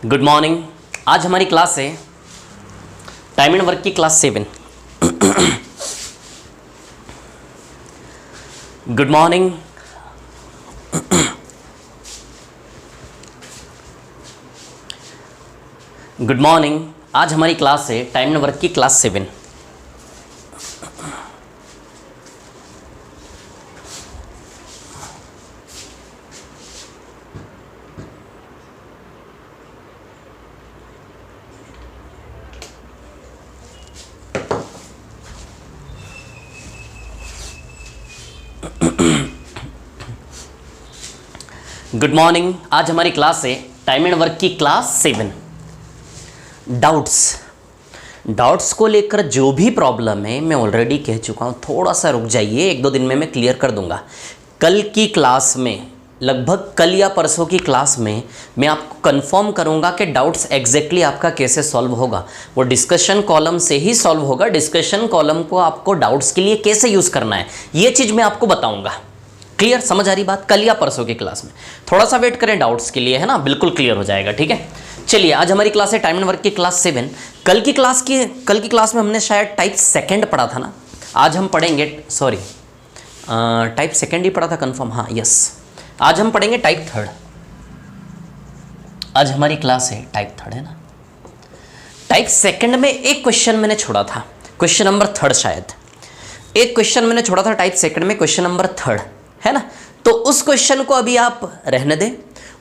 Good morning. आज हमारी class है टाइम एंड वर्क की class 7। Good morning. Good morning. आज हमारी क्लास है टाइम एंड वर्क की क्लास 7। Good morning. आज हमारी क्लास है टाइम एंड वर्क की क्लास 7। डाउट्स को लेकर जो भी प्रॉब्लम है मैं ऑलरेडी कह चुका हूँ, थोड़ा सा रुक जाइए, 1-2 दिन में मैं क्लियर कर दूंगा। कल की क्लास में, लगभग कल या परसों की क्लास में मैं आपको कंफर्म करूंगा कि डाउट्स एग्जैक्टली आपका कैसे सॉल्व होगा। वो डिस्कशन कॉलम से ही सॉल्व होगा। डिस्कशन कॉलम को आपको डाउट्स के लिए कैसे यूज़ करना है ये चीज़ मैं आपको बताऊंगा। क्लियर, समझ आ रही बात? कल या परसों की क्लास में थोड़ा सा वेट करें डाउट्स के लिए, है ना, बिल्कुल क्लियर हो जाएगा। ठीक है, चलिए आज हमारी क्लास है टाइम एंड वर्क की क्लास 7। कल की क्लास में हमने शायद टाइप सेकंड पढ़ा था ना। आज हम पढ़ेंगे, सॉरी टाइप सेकंड ही पढ़ा था कंफर्म, हाँ यस। आज हम पढ़ेंगे टाइप थर्ड। आज हमारी क्लास है टाइप थर्ड, है ना। टाइप सेकंड में एक क्वेश्चन मैंने छोड़ा था, क्वेश्चन नंबर 3 शायद। एक क्वेश्चन मैंने छोड़ा था टाइप सेकंड में, क्वेश्चन नंबर 3, है ना। तो उस क्वेश्चन को अभी आप रहने दें,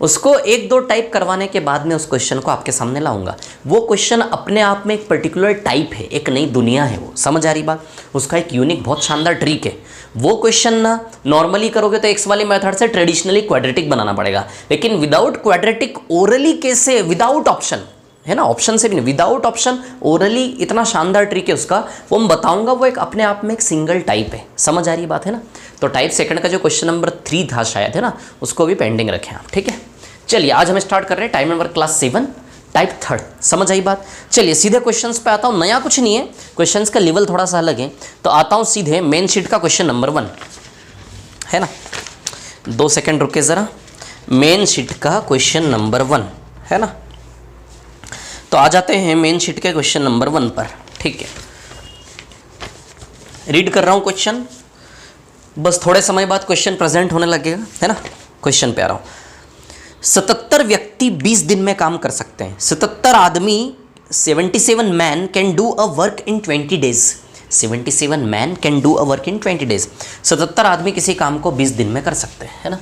उसको 1-2 टाइप करवाने के बाद में उस क्वेश्चन को आपके सामने लाऊंगा। वो क्वेश्चन अपने आप में एक पर्टिकुलर टाइप है, एक नई दुनिया है वो, समझ आ रही बात? उसका एक यूनिक बहुत शानदार ट्रिक है। वो क्वेश्चन ना नॉर्मली करोगे तो एक्स वाली मेथड से ट्रेडिशनली क्वाड्रेटिक बनाना पड़ेगा, लेकिन विदाउट क्वाड्रेटिक ओरली कैसे, विदाउट ऑप्शन, है ना, ऑप्शन से भी नहीं, विदाउट ऑप्शन ओरली इतना शानदार ट्रिक है उसका, वो मैं बताऊंगा। वो एक अपने आप में एक सिंगल टाइप है, समझ आ रही बात है ना। तो टाइप सेकंड का जो क्वेश्चन नंबर 3 था शायद, है ना, उसको भी पेंडिंग रखें आप। ठीक है, चलिए आज हम स्टार्ट कर रहे हैं time and work class 7 type third. समझ आई बात? चलिए सीधे क्वेश्चंस पे आता हूँ। नया कुछ नहीं है, क्वेश्चंस का लेवल थोड़ा सा अलग है। तो आता हूँ सीधे मेन शीट का क्वेश्चन नंबर 1, है ना। 2 सेकेंड रुके ज़रा। मेन शीट का क्वेश्चन नंबर 1, है ना। तो आ जाते हैं मेन शीट के क्वेश्चन नंबर 1 पर। ठीक है, रीड कर रहा हूँ क्वेश्चन, बस थोड़े समय बाद क्वेश्चन प्रेजेंट होने लगेगा, है ना। क्वेश्चन पे आ रहा हूँ। 77 व्यक्ति 20 दिन में काम कर सकते हैं। 77 आदमी, 77 man can do a work in 20 days. 77 man can do a work in 20 days. 77 आदमी किसी काम को 20 दिन में कर सकते हैं, है ना।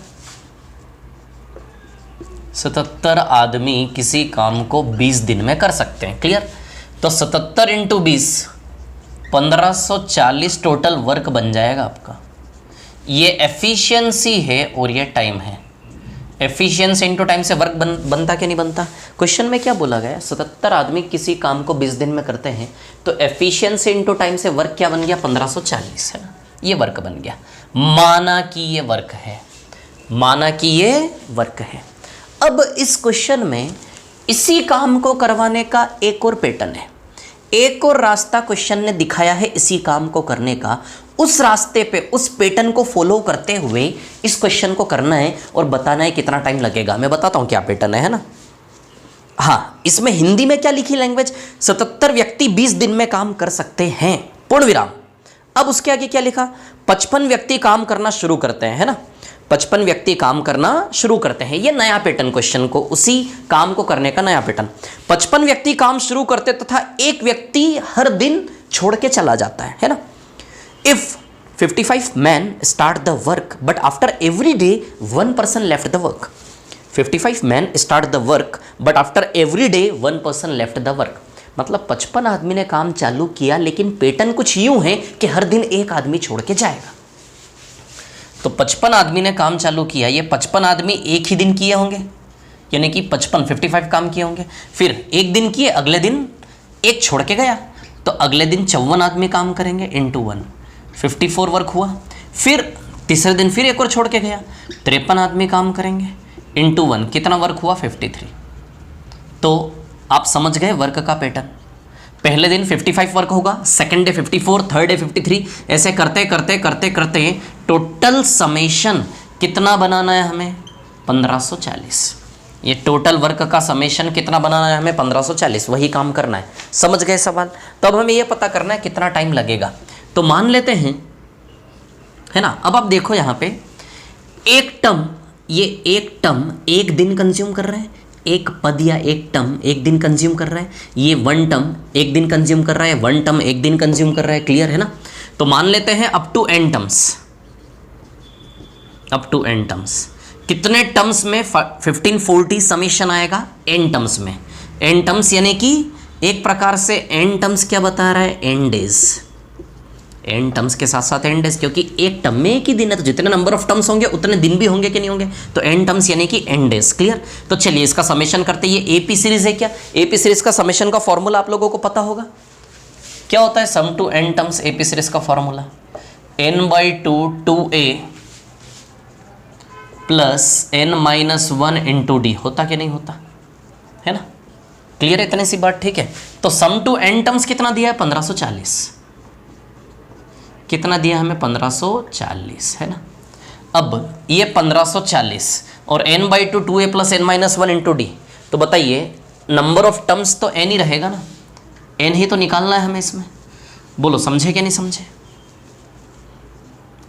77 आदमी किसी काम को 20 दिन में कर सकते हैं। क्लियर? तो 77 × 20 1540 टोटल वर्क बन जाएगा आपका। ये एफिशिएंसी है और ये टाइम है। एफिशिएंसी इंटू टाइम से वर्क बनता क्या नहीं बनता? क्वेश्चन में क्या बोला गया? 77 आदमी किसी काम को 20 दिन में करते हैं, तो एफिशिएंसी इंटू टाइम से वर्क क्या बन गया? 1540, है ना। ये वर्क बन गया। माना कि ये वर्क है, माना कि ये वर्क है। अब इस क्वेश्चन में इसी काम को करवाने का एक और पैटर्न है, एक और रास्ता क्वेश्चन ने दिखाया है इसी काम को करने का। उस रास्ते पे, उस पैटर्न को फॉलो करते हुए इस क्वेश्चन को करना है और बताना है कितना टाइम लगेगा। मैं बताता हूं क्या पैटर्न है ना। हाँ, इसमें हिंदी में क्या लिखी लैंग्वेज? 77 व्यक्ति 20 दिन में काम कर सकते हैं, पूर्ण विराम। अब उसके आगे क्या लिखा? 55 व्यक्ति काम करना शुरू करते हैं, है ना। 55 व्यक्ति काम करना शुरू करते हैं। ये नया पैटर्न क्वेश्चन को, उसी काम को करने का नया पैटर्न। 55 व्यक्ति काम शुरू करते तथा एक व्यक्ति हर दिन छोड़ के चला जाता है ना। If 55 men start the work, but after every day one person left the work. 55 men start the work, but after every day one person left the work. मतलब 55 आदमी ने काम चालू किया, लेकिन पैटर्न कुछ यूं है कि हर दिन एक आदमी छोड़ के जाएगा। तो 55 आदमी ने काम चालू किया, ये 55 आदमी एक ही दिन किए होंगे, यानी कि 55 काम किए होंगे। फिर एक दिन किए, अगले दिन एक छोड़ के गया, तो अगले दिन 54 आदमी काम करेंगे इंटू 1, 54 वर्क हुआ। फिर तीसरे दिन फिर एक और छोड़ के गया, 53 आदमी काम करेंगे इंटू 1, कितना वर्क हुआ 53। तो आप समझ गए वर्क का पैटर्न। पहले दिन 55 वर्क होगा, सेकंड डे 54, थर्ड डे 53, ऐसे करते करते करते करते टोटल समेशन कितना बनाना है हमें 1540। ये टोटल वर्क का समेशन कितना बनाना है हमें 1540, वही काम करना है। समझ गए सवाल। तो अब हमें ये पता करना है कितना टाइम लगेगा। तो मान लेते हैं, है ना, अब आप देखो यहाँ पे एक टर्म, ये एक टर्म एक दिन कंज्यूम कर रहे हैं, एक पद या एक टर्म एक दिन कंज्यूम कर रहा है, ये वन टर्म एक दिन कंज्यूम कर रहा है, वन टर्म एक दिन कंज्यूम कर रहा है। क्लियर है ना। तो मान लेते हैं up to n terms, up to n terms कितने टर्म्स में 1540 समेशन आएगा एन टर्म्स में। एन टर्म्स यानी कि एक प्रकार से एन टर्म्स क्या बता रहा है, एन डेज। एन टर्म्स के साथ साथ एन डेज, क्योंकि एक टर्म में एक ही दिन है, तो जितने नंबर ऑफ टर्म्स होंगे उतने दिन भी होंगे कि नहीं होंगे, तो एन टर्म्स यानी कि एन डेज। क्लियर। तो चलिए इसका समेशन करते हैं। ये एपी सीरीज है क्या, एपी सीरीज का समेशन का फॉर्मूला आप लोगों को पता होगा, क्या होता है sum to n terms AP series का formula n/2 2a plus n-1 into D. होता कि नहीं होता, है ना। क्लियर है इतनी सी बात, ठीक है। तो सम टू एन टर्म्स कितना दिया है 1540, कितना दिया हमें 1540, है ना। अब ये 1540 और n/2 2a plus n-1 into D, तो बताइए नंबर ऑफ टर्म्स तो n ही रहेगा ना, n ही तो निकालना है हमें इसमें। बोलो समझे कि नहीं समझे।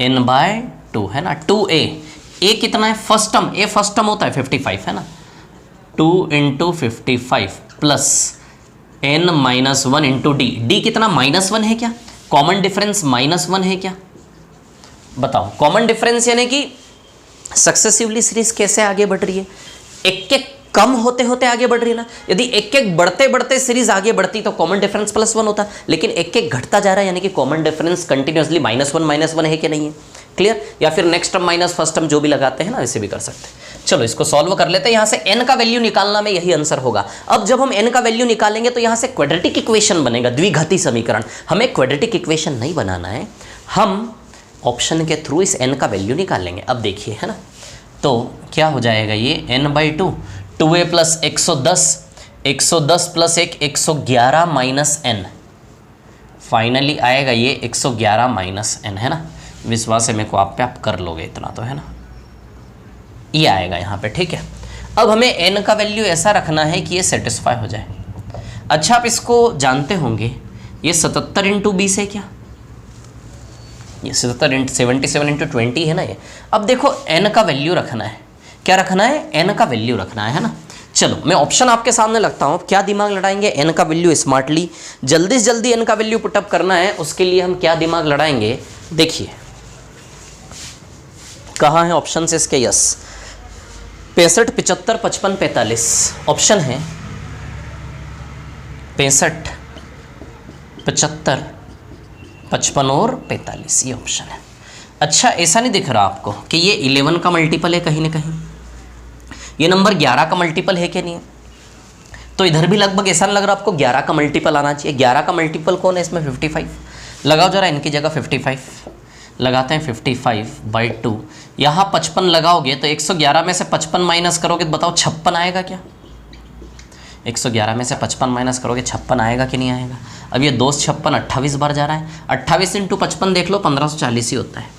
n/2 है ना, 2a, a कितना है first term, a first term होता है 55, है ना। 2 into 55 plus n-1 into D, D कितना -1 है क्या, कॉमन डिफरेंस -1 है क्या, बताओ। कॉमन डिफरेंस यानी कि सक्सेसिवली सीरीज कैसे आगे बढ़ रही है, एक एक कम होते होते आगे बढ़ रही है ना। यदि एक एक बढ़ते बढ़ते सीरीज आगे बढ़ती तो कॉमन डिफरेंस +1 होता, लेकिन एक एक घटता जा रहा है, यानी कि कॉमन डिफरेंस कंटिन्यूसली -1 है कि नहीं है। क्लियर। या फिर next term minus first term जो भी लगाते हैं ना, वैसे भी कर सकते हैं। चलो इसको सॉल्व कर लेते हैं। यहाँ से n का वैल्यू निकालना में यही आंसर होगा। अब जब हम n का वैल्यू निकालेंगे तो यहाँ से क्वाड्रेटिक इक्वेशन बनेगा, द्विघाती समीकरण। हमें क्वाड्रेटिक इक्वेशन नहीं बनाना है, हम ऑप्शन के थ्रू इस n का वैल्यू निकालेंगे। अब देखिए, है ना, तो क्या हो जाएगा ये n/2, 2a plus 110, 110 plus 1 111 minus n, finally आएगा ये 111 माइनस n, है ना। विश्वास है मेरे को आप पे, आप कर लोगे इतना तो, है ना। ये आएगा यहाँ पे, ठीक है। अब हमें n का वैल्यू ऐसा रखना है कि ये सेटिस्फाई हो जाए। अच्छा, आप इसको जानते होंगे, ये 77 इंटू 20 है क्या, ये 77 इंटू 20 है ना ये। अब देखो n का वैल्यू रखना है, क्या रखना है, n का वैल्यू रखना है ना। चलो मैं ऑप्शन आपके सामने लगता हूँ, क्या दिमाग लड़ाएंगे, n का वैल्यू स्मार्टली, जल्दी से जल्दी n का वैल्यू पुटअप करना है, उसके लिए हम क्या दिमाग लड़ाएंगे। देखिए कहाँ है ऑप्शन से इसके, यस 65 75 55 45 ऑप्शन है, 65 75 55 और 45 ये ऑप्शन है। अच्छा, ऐसा नहीं दिख रहा आपको कि ये 11 का मल्टीपल है कहीं ना कहीं, ये नंबर 11 का मल्टीपल है कि नहीं है। तो इधर भी लगभग ऐसा लग रहा है आपको 11 का मल्टीपल आना चाहिए। 11 का मल्टीपल कौन है इसमें, 55। लगाओ जरा इनकी जगह 55 लगाते हैं, 55/2, यहाँ 55 लगाओगे तो 111 में से 55 माइनस करोगे तो बताओ 56 आएगा क्या। 111 में से 55 माइनस करोगे 56 आएगा कि नहीं आएगा। अब ये 2 56 28 बार जा रहा है, 28 इंटू 55 देख लो 1540 ही होता है।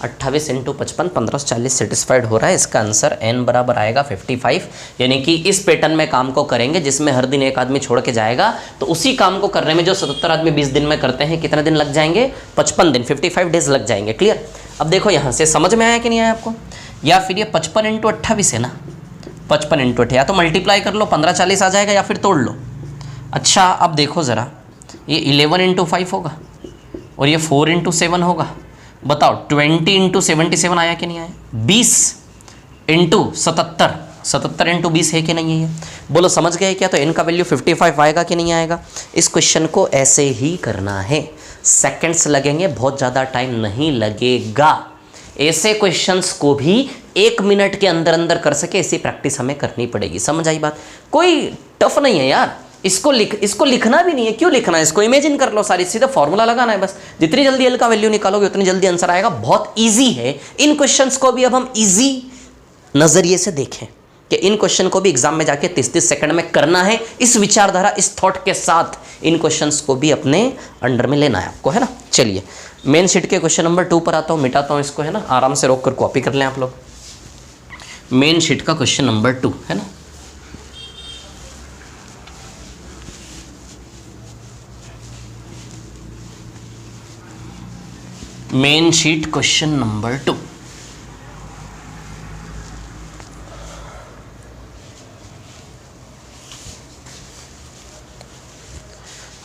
28 इंटू 55 1540 सेटिस्फाइड हो रहा है। इसका आंसर n बराबर आएगा 55, यानी कि इस पैटर्न में काम को करेंगे जिसमें हर दिन एक आदमी छोड़ के जाएगा, तो उसी काम को करने में जो 77 आदमी 20 दिन में करते हैं, कितने दिन लग जाएंगे, 55 दिन, 55 डेज लग जाएंगे। क्लियर। अब देखो यहाँ से समझ में आया कि नहीं आया आपको, या फिर ये 55 इंटू 28 है ना, 55 इंटू 28, या तो मल्टीप्लाई कर लो 1540 आ जाएगा, या फिर तोड़ लो। अच्छा अब देखो ज़रा, ये 11 इंटू 5 होगा और ये 4 इंटू 7 होगा, बताओ 20 इंटू 77 आया कि नहीं आया। 20 इंटू 77 इंटू 20 है कि नहीं है, बोलो समझ गए क्या। तो n का वैल्यू 55 आएगा कि नहीं आएगा। इस क्वेश्चन को ऐसे ही करना है, सेकंड्स लगेंगे, बहुत ज़्यादा टाइम नहीं लगेगा। ऐसे क्वेश्चंस को भी 1 मिनट के अंदर अंदर कर सके, ऐसी प्रैक्टिस हमें करनी पड़ेगी। समझ आई बात? कोई टफ नहीं है यार, इसको लिखना भी नहीं है। क्यों लिखना है? इसको इमेजिन कर लो, सारी सीधा फॉर्मूला लगाना है बस। जितनी जल्दी एल का वैल्यू निकालोगे उतनी जल्दी आंसर आएगा। बहुत ईजी है। इन क्वेश्चंस को भी अब हम ईजी नजरिए से देखें कि इन क्वेश्चन को भी एग्जाम में जाके 30-30 सेकंड में करना है। इस विचारधारा, इस थॉट के साथ इन क्वेश्चंस को भी अपने अंडर में लेना है आपको, है ना। चलिए मेन शीट के क्वेश्चन नंबर 2 पर आता हूँ, मिटाता हूँ इसको, है ना। आराम से रोक कर कॉपी कर लें आप लोग। मेन शीट का क्वेश्चन नंबर 2 है ना। Main sheet question number 2।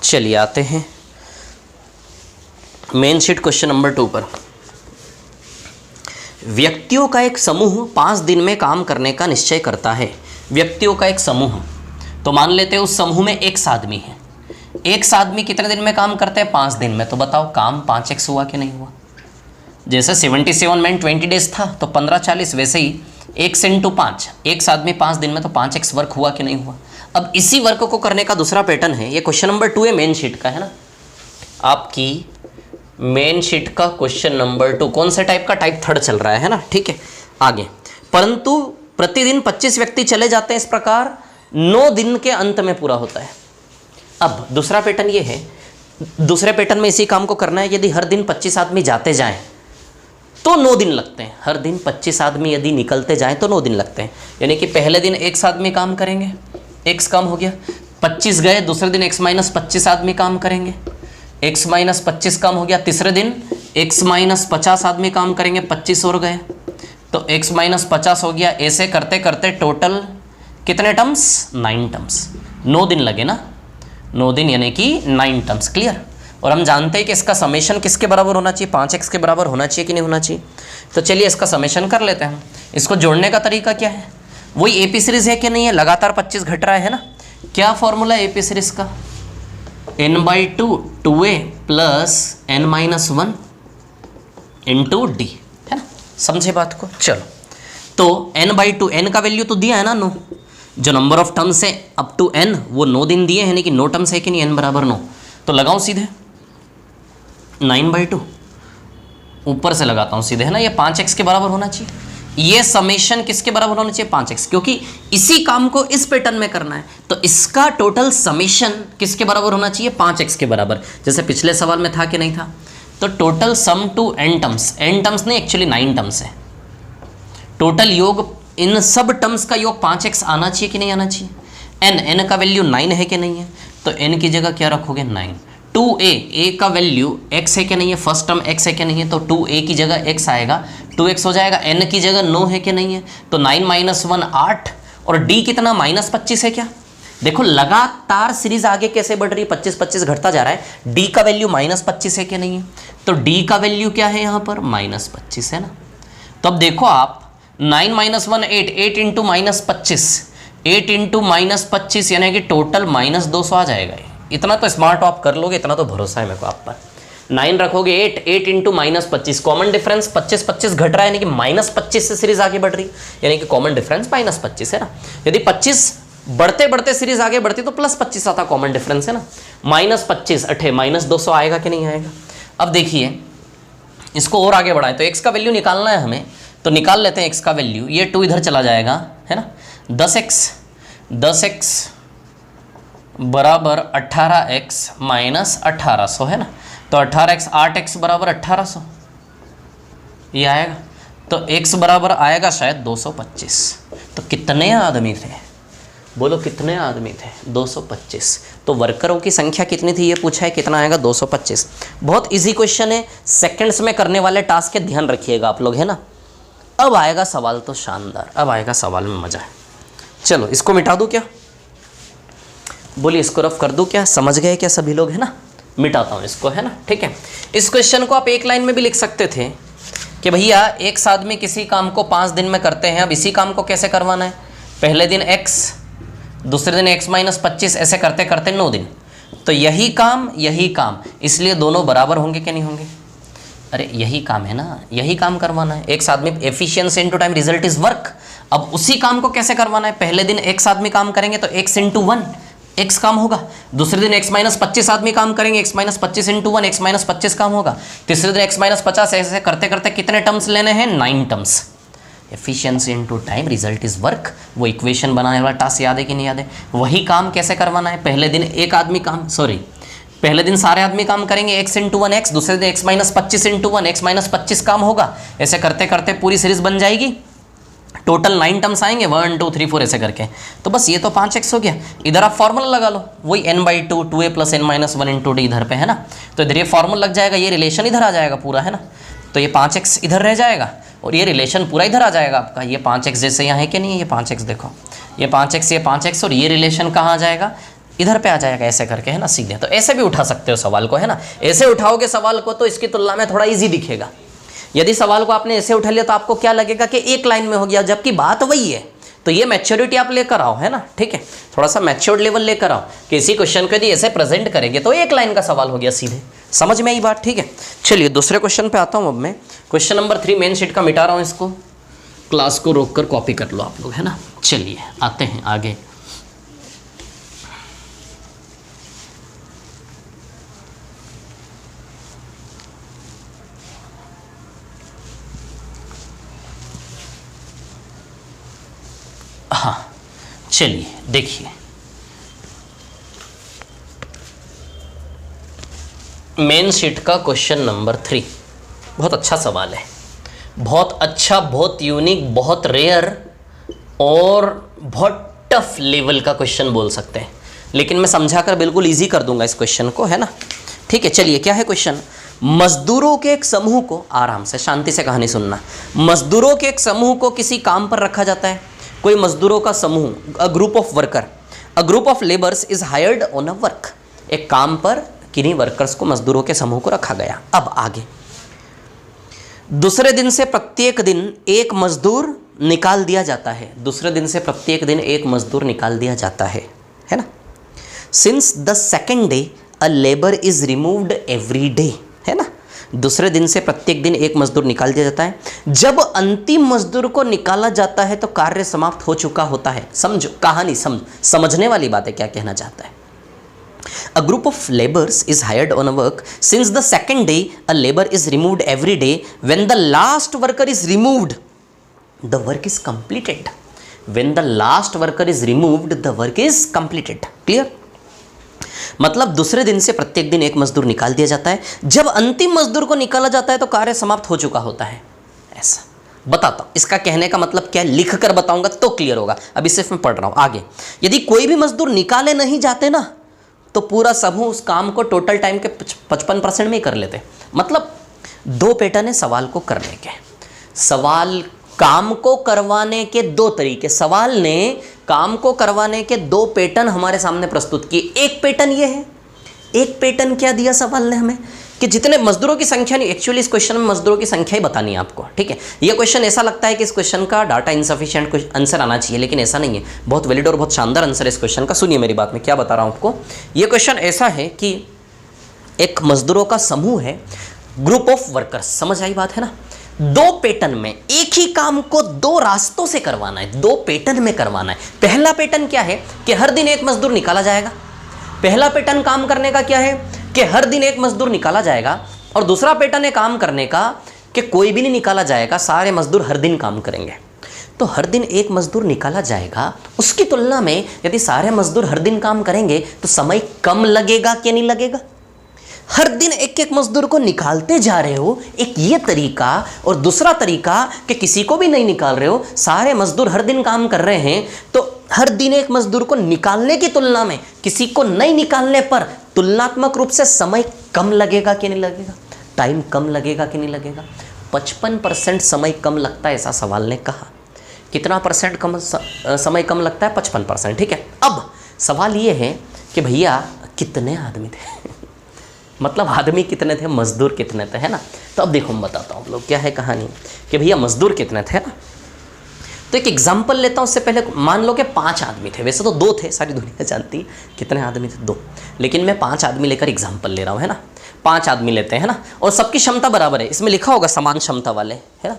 चलिए आते हैं मेन शीट क्वेश्चन नंबर 2 पर। व्यक्तियों का एक समूह 5 दिन में काम करने का निश्चय करता है। व्यक्तियों का एक समूह, तो मान लेते हैं उस समूह में x आदमी है। x आदमी कितने दिन में काम करते हैं? 5 दिन में। तो बताओ काम 5x हुआ कि नहीं हुआ? जैसे 77 में 20 डेज था तो 15-40, वैसे ही x × 5, x आदमी 5 दिन में, तो 5x वर्क हुआ कि नहीं हुआ? अब इसी वर्क को करने का दूसरा पैटर्न है। ये क्वेश्चन नंबर 2 है मेन शीट का, है ना। आपकी मेन शीट का क्वेश्चन नंबर 2 कौन से टाइप का? टाइप 3 चल रहा है ना, ठीक है। आगे, परंतु प्रतिदिन 25 व्यक्ति चले जाते हैं, इस प्रकार 9 दिन के अंत में पूरा होता है। अब दूसरा पैटर्न ये है, दूसरे पैटर्न में इसी काम को करना है। यदि हर दिन 25 आदमी जाते जाएं तो 9 दिन लगते हैं। हर दिन 25 आदमी यदि निकलते जाएं तो 9 दिन लगते हैं। यानी कि पहले दिन x आदमी काम करेंगे, x काम हो गया, 25 गए। दूसरे दिन x - 25 आदमी काम करेंगे, x - 25 काम हो गया। तीसरे दिन x - 50 आदमी काम करेंगे, 25 और गए, तो x - 50 हो गया। ऐसे करते करते टोटल कितने टर्म्स? 9 टर्म्स। 9 दिन लगे ना, 9 दिन यानी कि 9 टर्म्स। क्लियर? और हम जानते हैं कि इसका समेशन किसके बराबर होना चाहिए? 5x के बराबर होना चाहिए कि नहीं होना चाहिए? तो चलिए इसका समेशन कर लेते हैं। इसको जोड़ने का तरीका क्या है? वही एपी सीरीज है कि नहीं है? लगातार 25 घट रहा है ना। क्या फॉर्मूला है एपी सीरीज का? n/2 2a + n - 1 × d, है ना। समझे बात को? चलो, तो n/2, n का वैल्यू तो दिया है ना 9। जो नंबर ऑफ टर्म्स है अप टू n वो 9 दिन दिए हैं, यानी कि 9 टर्म्स है कि नहीं? n = 9। तो लगाओ सीधे 9/2, ऊपर से लगाता हूँ सीधे, है ना। ये 5x के बराबर होना चाहिए। ये समेशन किसके बराबर होना चाहिए? 5x, क्योंकि इसी काम को इस पैटर्न में करना है। तो इसका टोटल समेशन किसके बराबर होना चाहिए? 5x के बराबर, जैसे पिछले सवाल में था कि नहीं था। तो total sum to n terms, n terms नहीं एक्चुअली 9 टर्म्स है। टोटल योग, इन सब टर्म्स का योग 5x आना चाहिए कि नहीं आना चाहिए? n का वैल्यू 9 है कि नहीं है? तो n की जगह क्या रखोगे? 9। 2a, a का वैल्यू x है कि नहीं है? फर्स्ट टर्म x है कि नहीं है? तो 2a की जगह x आएगा, 2x हो जाएगा। n की जगह 9 है कि नहीं है? तो 9 - 1 8, और d कितना? -25 है क्या? देखो लगातार सीरीज आगे कैसे बढ़ रही है, 25-25 घटता जा रहा है। d का वैल्यू -25 है कि नहीं है? तो d का वैल्यू क्या है यहाँ पर? -25 है ना। तो अब देखो आप 9 - 1 8, 8 × -25, 8 × -25 यानी कि टोटल -200 आ जाएगा। इतना तो स्मार्ट आप कर लोगे, इतना तो भरोसा है मेरे को आप पर। 9 रखोगे, 8 × -25, कॉमन डिफरेंस 25-25 घट रहा है, यानी कि -25 से सीरीज आगे बढ़ रही, यानी कि कॉमन डिफरेंस -25 है ना। यदि 25 बढ़ते बढ़ते सीरीज आगे बढ़ती तो +25 आता, कॉमन डिफरेंस है ना। -25 अठे -200 आएगा कि नहीं आएगा? अब देखिए इसको और आगे बढ़ाएं तो x का वैल्यू निकालना है हमें, तो निकाल लेते हैं x का वैल्यू। ये 2 इधर चला जाएगा, है ना। 10x बराबर 18x - 1800 है ना। तो 18x 8x बराबर 1800 ये आएगा। तो x बराबर आएगा शायद 225। तो कितने आदमी थे? बोलो कितने आदमी थे? 225। तो वर्करों की संख्या कितनी थी ये पूछा है, कितना आएगा? 225। बहुत इजी क्वेश्चन है, सेकंड्स में करने वाले टास्क के ध्यान रखिएगा आप लोग, है ना। अब आएगा सवाल तो शानदार, अब आएगा सवाल में मजा है। चलो इसको मिटा दूं क्या? बोलिए इसको रफ कर दूं क्या? समझ गए क्या सभी लोग, है ना। मिटाता हूँ इसको, है ना, ठीक है। इस क्वेश्चन को आप एक लाइन में भी लिख सकते थे कि भैया एक आदमी किसी काम को 5 दिन में करते हैं। अब इसी काम को कैसे करवाना है? पहले दिन x, दूसरे दिन x - 25, ऐसे करते करते 9 दिन। तो यही काम, इसलिए दोनों बराबर होंगे कि नहीं होंगे? अरे यही काम है ना, यही काम करवाना है। एक्स आदमी efficiency into time result is work. अब उसी काम को कैसे करवाना है, पहले दिन एक्स आदमी काम करेंगे तो एक्स इंटू वन एक्स काम होगा, दूसरे दिन एक्स माइनस 25 आदमी काम करेंगे, x minus 25 into one x minus 25 काम होगा, तीसरे दिन एक्स माइनस 50, ऐसे करते करते कितने टर्म्स लेने हैं, 9 terms. Efficiency into time result is work. वो इक्वेशन बनाने वाला टास्क याद है कि नहीं याद है? वही काम कैसे करवाना है, पहले दिन एक आदमी काम, सॉरी पहले दिन सारे आदमी काम करेंगे एक्स इंटू वन एक्स, दूसरे दिन x minus 25 into one x minus 25 काम होगा, ऐसे करते करते पूरी सीरीज बन जाएगी। टोटल 9 टर्म्स आएंगे, 1 2 3 4 ऐसे करके। तो बस ये तो 5x हो गया। इधर आप फॉर्मूला लगा लो, वही n/2 2a + n-1 × d इधर पे है ना, तो इधर ये फॉर्मूला लग जाएगा, ये रिलेशन इधर आ जाएगा पूरा, है ना। तो ये 5x इधर रह जाएगा और ये रिलेशन पूरा इधर आ जाएगा आपका। ये 5x जैसे यहाँ है कि नहीं है, ये 5x देखो, ये 5x और ये रिलेशन कहाँ आ जाएगा, इधर पे आ जाएगा ऐसे करके, है ना, सीधे। तो ऐसे भी उठा सकते हो सवाल को, है ना। ऐसे उठाओगे सवाल को तो इसकी तुलना में थोड़ा ईजी दिखेगा। यदि सवाल को आपने ऐसे उठा लिया तो आपको क्या लगेगा कि एक लाइन में हो गया, जबकि बात वही है। तो ये मैच्योरिटी आप लेकर आओ, है ना, ठीक है, थोड़ा सा मैच्योर्ड लेवल लेकर आओ कि इसी क्वेश्चन को यदि ऐसे प्रेजेंट करेंगे तो एक लाइन का सवाल हो गया सीधे, समझ में आई बात, ठीक है। चलिए दूसरे क्वेश्चन पे आता हूँ अब मैं। क्वेश्चन नंबर 3 मेन शीट का मिटा रहा हूँ, इसको क्लास को रोक कर कॉपी कर लो आप लोग, है ना। चलिए आते हैं आगे। हाँ चलिए देखिए, मेन शीट का क्वेश्चन नंबर 3 बहुत अच्छा सवाल है, बहुत अच्छा, बहुत यूनिक, बहुत रेयर और बहुत टफ लेवल का क्वेश्चन बोल सकते हैं। लेकिन मैं समझाकर बिल्कुल इजी कर दूंगा इस क्वेश्चन को, है ना, ठीक है। चलिए क्या है क्वेश्चन, मजदूरों के एक समूह को, आराम से शांति से कहानी सुनना, मजदूरों के एक समूह को किसी काम पर रखा जाता है। कोई मजदूरों का समूह, a group of worker, a group of labours is hired on a work. एक काम पर किन्हीं वर्कर्स को, मजदूरों के समूह को रखा गया। अब आगे, दूसरे दिन से प्रत्येक दिन एक मजदूर निकाल दिया जाता है। दूसरे दिन से प्रत्येक दिन एक मजदूर निकाल दिया जाता है ना। Since the second day a labour is removed every day, है ना। दूसरे दिन से प्रत्येक दिन एक मजदूर निकाल दिया जाता है। जब अंतिम मजदूर को निकाला जाता है तो कार्य समाप्त हो चुका होता है। समझो कहानी, समझने वाली बात है, क्या कहना चाहता है। A group of laborers is hired on a work. Since the second day, a labor is removed every day. When the last worker is removed, the work is completed. When the last worker is removed, the work is completed. Clear? मतलब दूसरे दिन से प्रत्येक दिन एक मजदूर निकाल दिया जाता है। जब अंतिम मजदूर को निकाला जाता है तो कार्य समाप्त हो चुका होता है। ऐसा बताता हूँ, इसका कहने का मतलब क्या, लिख कर बताऊंगा तो क्लियर होगा। अभी सिर्फ मैं पढ़ रहा हूँ आगे। यदि कोई भी मजदूर निकाले नहीं जाते ना तो पूरा समूह उस काम को टोटल टाइम के 55% में ही कर लेते। मतलब दो पैटर्न है सवाल को करने के। सवाल काम को करवाने के दो तरीके, सवाल ने काम को करवाने के दो पैटर्न हमारे सामने प्रस्तुत किए। एक पैटर्न ये है, एक पैटर्न क्या दिया सवाल ने हमें कि जितने मजदूरों की संख्या नहीं, एक्चुअली इस क्वेश्चन में मजदूरों की संख्या ही बतानी है आपको, ठीक है। ये क्वेश्चन ऐसा लगता है कि इस क्वेश्चन का डाटा इनसफिशिएंट आंसर आना चाहिए, लेकिन ऐसा नहीं है। बहुत वैलिड और बहुत शानदार आंसर इस क्वेश्चन का। सुनिए मेरी बात, में क्या बता रहा हूँ आपको। ये क्वेश्चन ऐसा है कि एक मजदूरों का समूह है, ग्रुप ऑफ वर्कर्स, समझ आई बात है ना। दो पैटर्न में एक ही काम को दो रास्तों से करवाना है, दो पैटर्न में करवाना है। पहला पैटर्न क्या है कि हर दिन एक मजदूर निकाला जाएगा। पहला पैटर्न काम करने का क्या है कि हर दिन एक मजदूर निकाला जाएगा, और दूसरा पैटर्न है काम करने का कि कोई भी नहीं निकाला जाएगा, सारे मजदूर हर दिन काम करेंगे। तो हर दिन एक मजदूर निकाला जाएगा, उसकी तुलना में यदि सारे मजदूर हर दिन काम करेंगे तो समय कम लगेगा कि नहीं लगेगा। हर दिन एक एक मजदूर को निकालते जा रहे हो, एक ये तरीका, और दूसरा तरीका कि किसी को भी नहीं निकाल रहे हो, सारे मजदूर हर दिन काम कर रहे हैं, तो हर दिन एक मजदूर को निकालने की तुलना में किसी को नहीं निकालने पर तुलनात्मक रूप से समय कम लगेगा कि नहीं लगेगा, टाइम कम लगेगा कि नहीं लगेगा। 55% समय कम लगता है, ऐसा सवाल ने कहा। कितना परसेंट कम समय कम लगता है? 55%, ठीक है। अब सवाल ये है कि भैया कितने आदमी थे मतलब आदमी कितने थे, मजदूर कितने थे, है ना। तो अब देखो मैं बताता हूँ लोग क्या है कहानी कि भैया मजदूर कितने थे ना। तो एक एग्जाम्पल लेता हूँ। उससे पहले मान लो कि 5 आदमी थे, वैसे तो 2 थे, सारी दुनिया जानती है कितने आदमी थे, 2, लेकिन मैं 5 आदमी लेकर एग्जाम्पल ले रहा हूँ, है ना। 5 आदमी लेते हैं ना, और सबकी क्षमता बराबर है, इसमें लिखा होगा समान क्षमता वाले, है ना।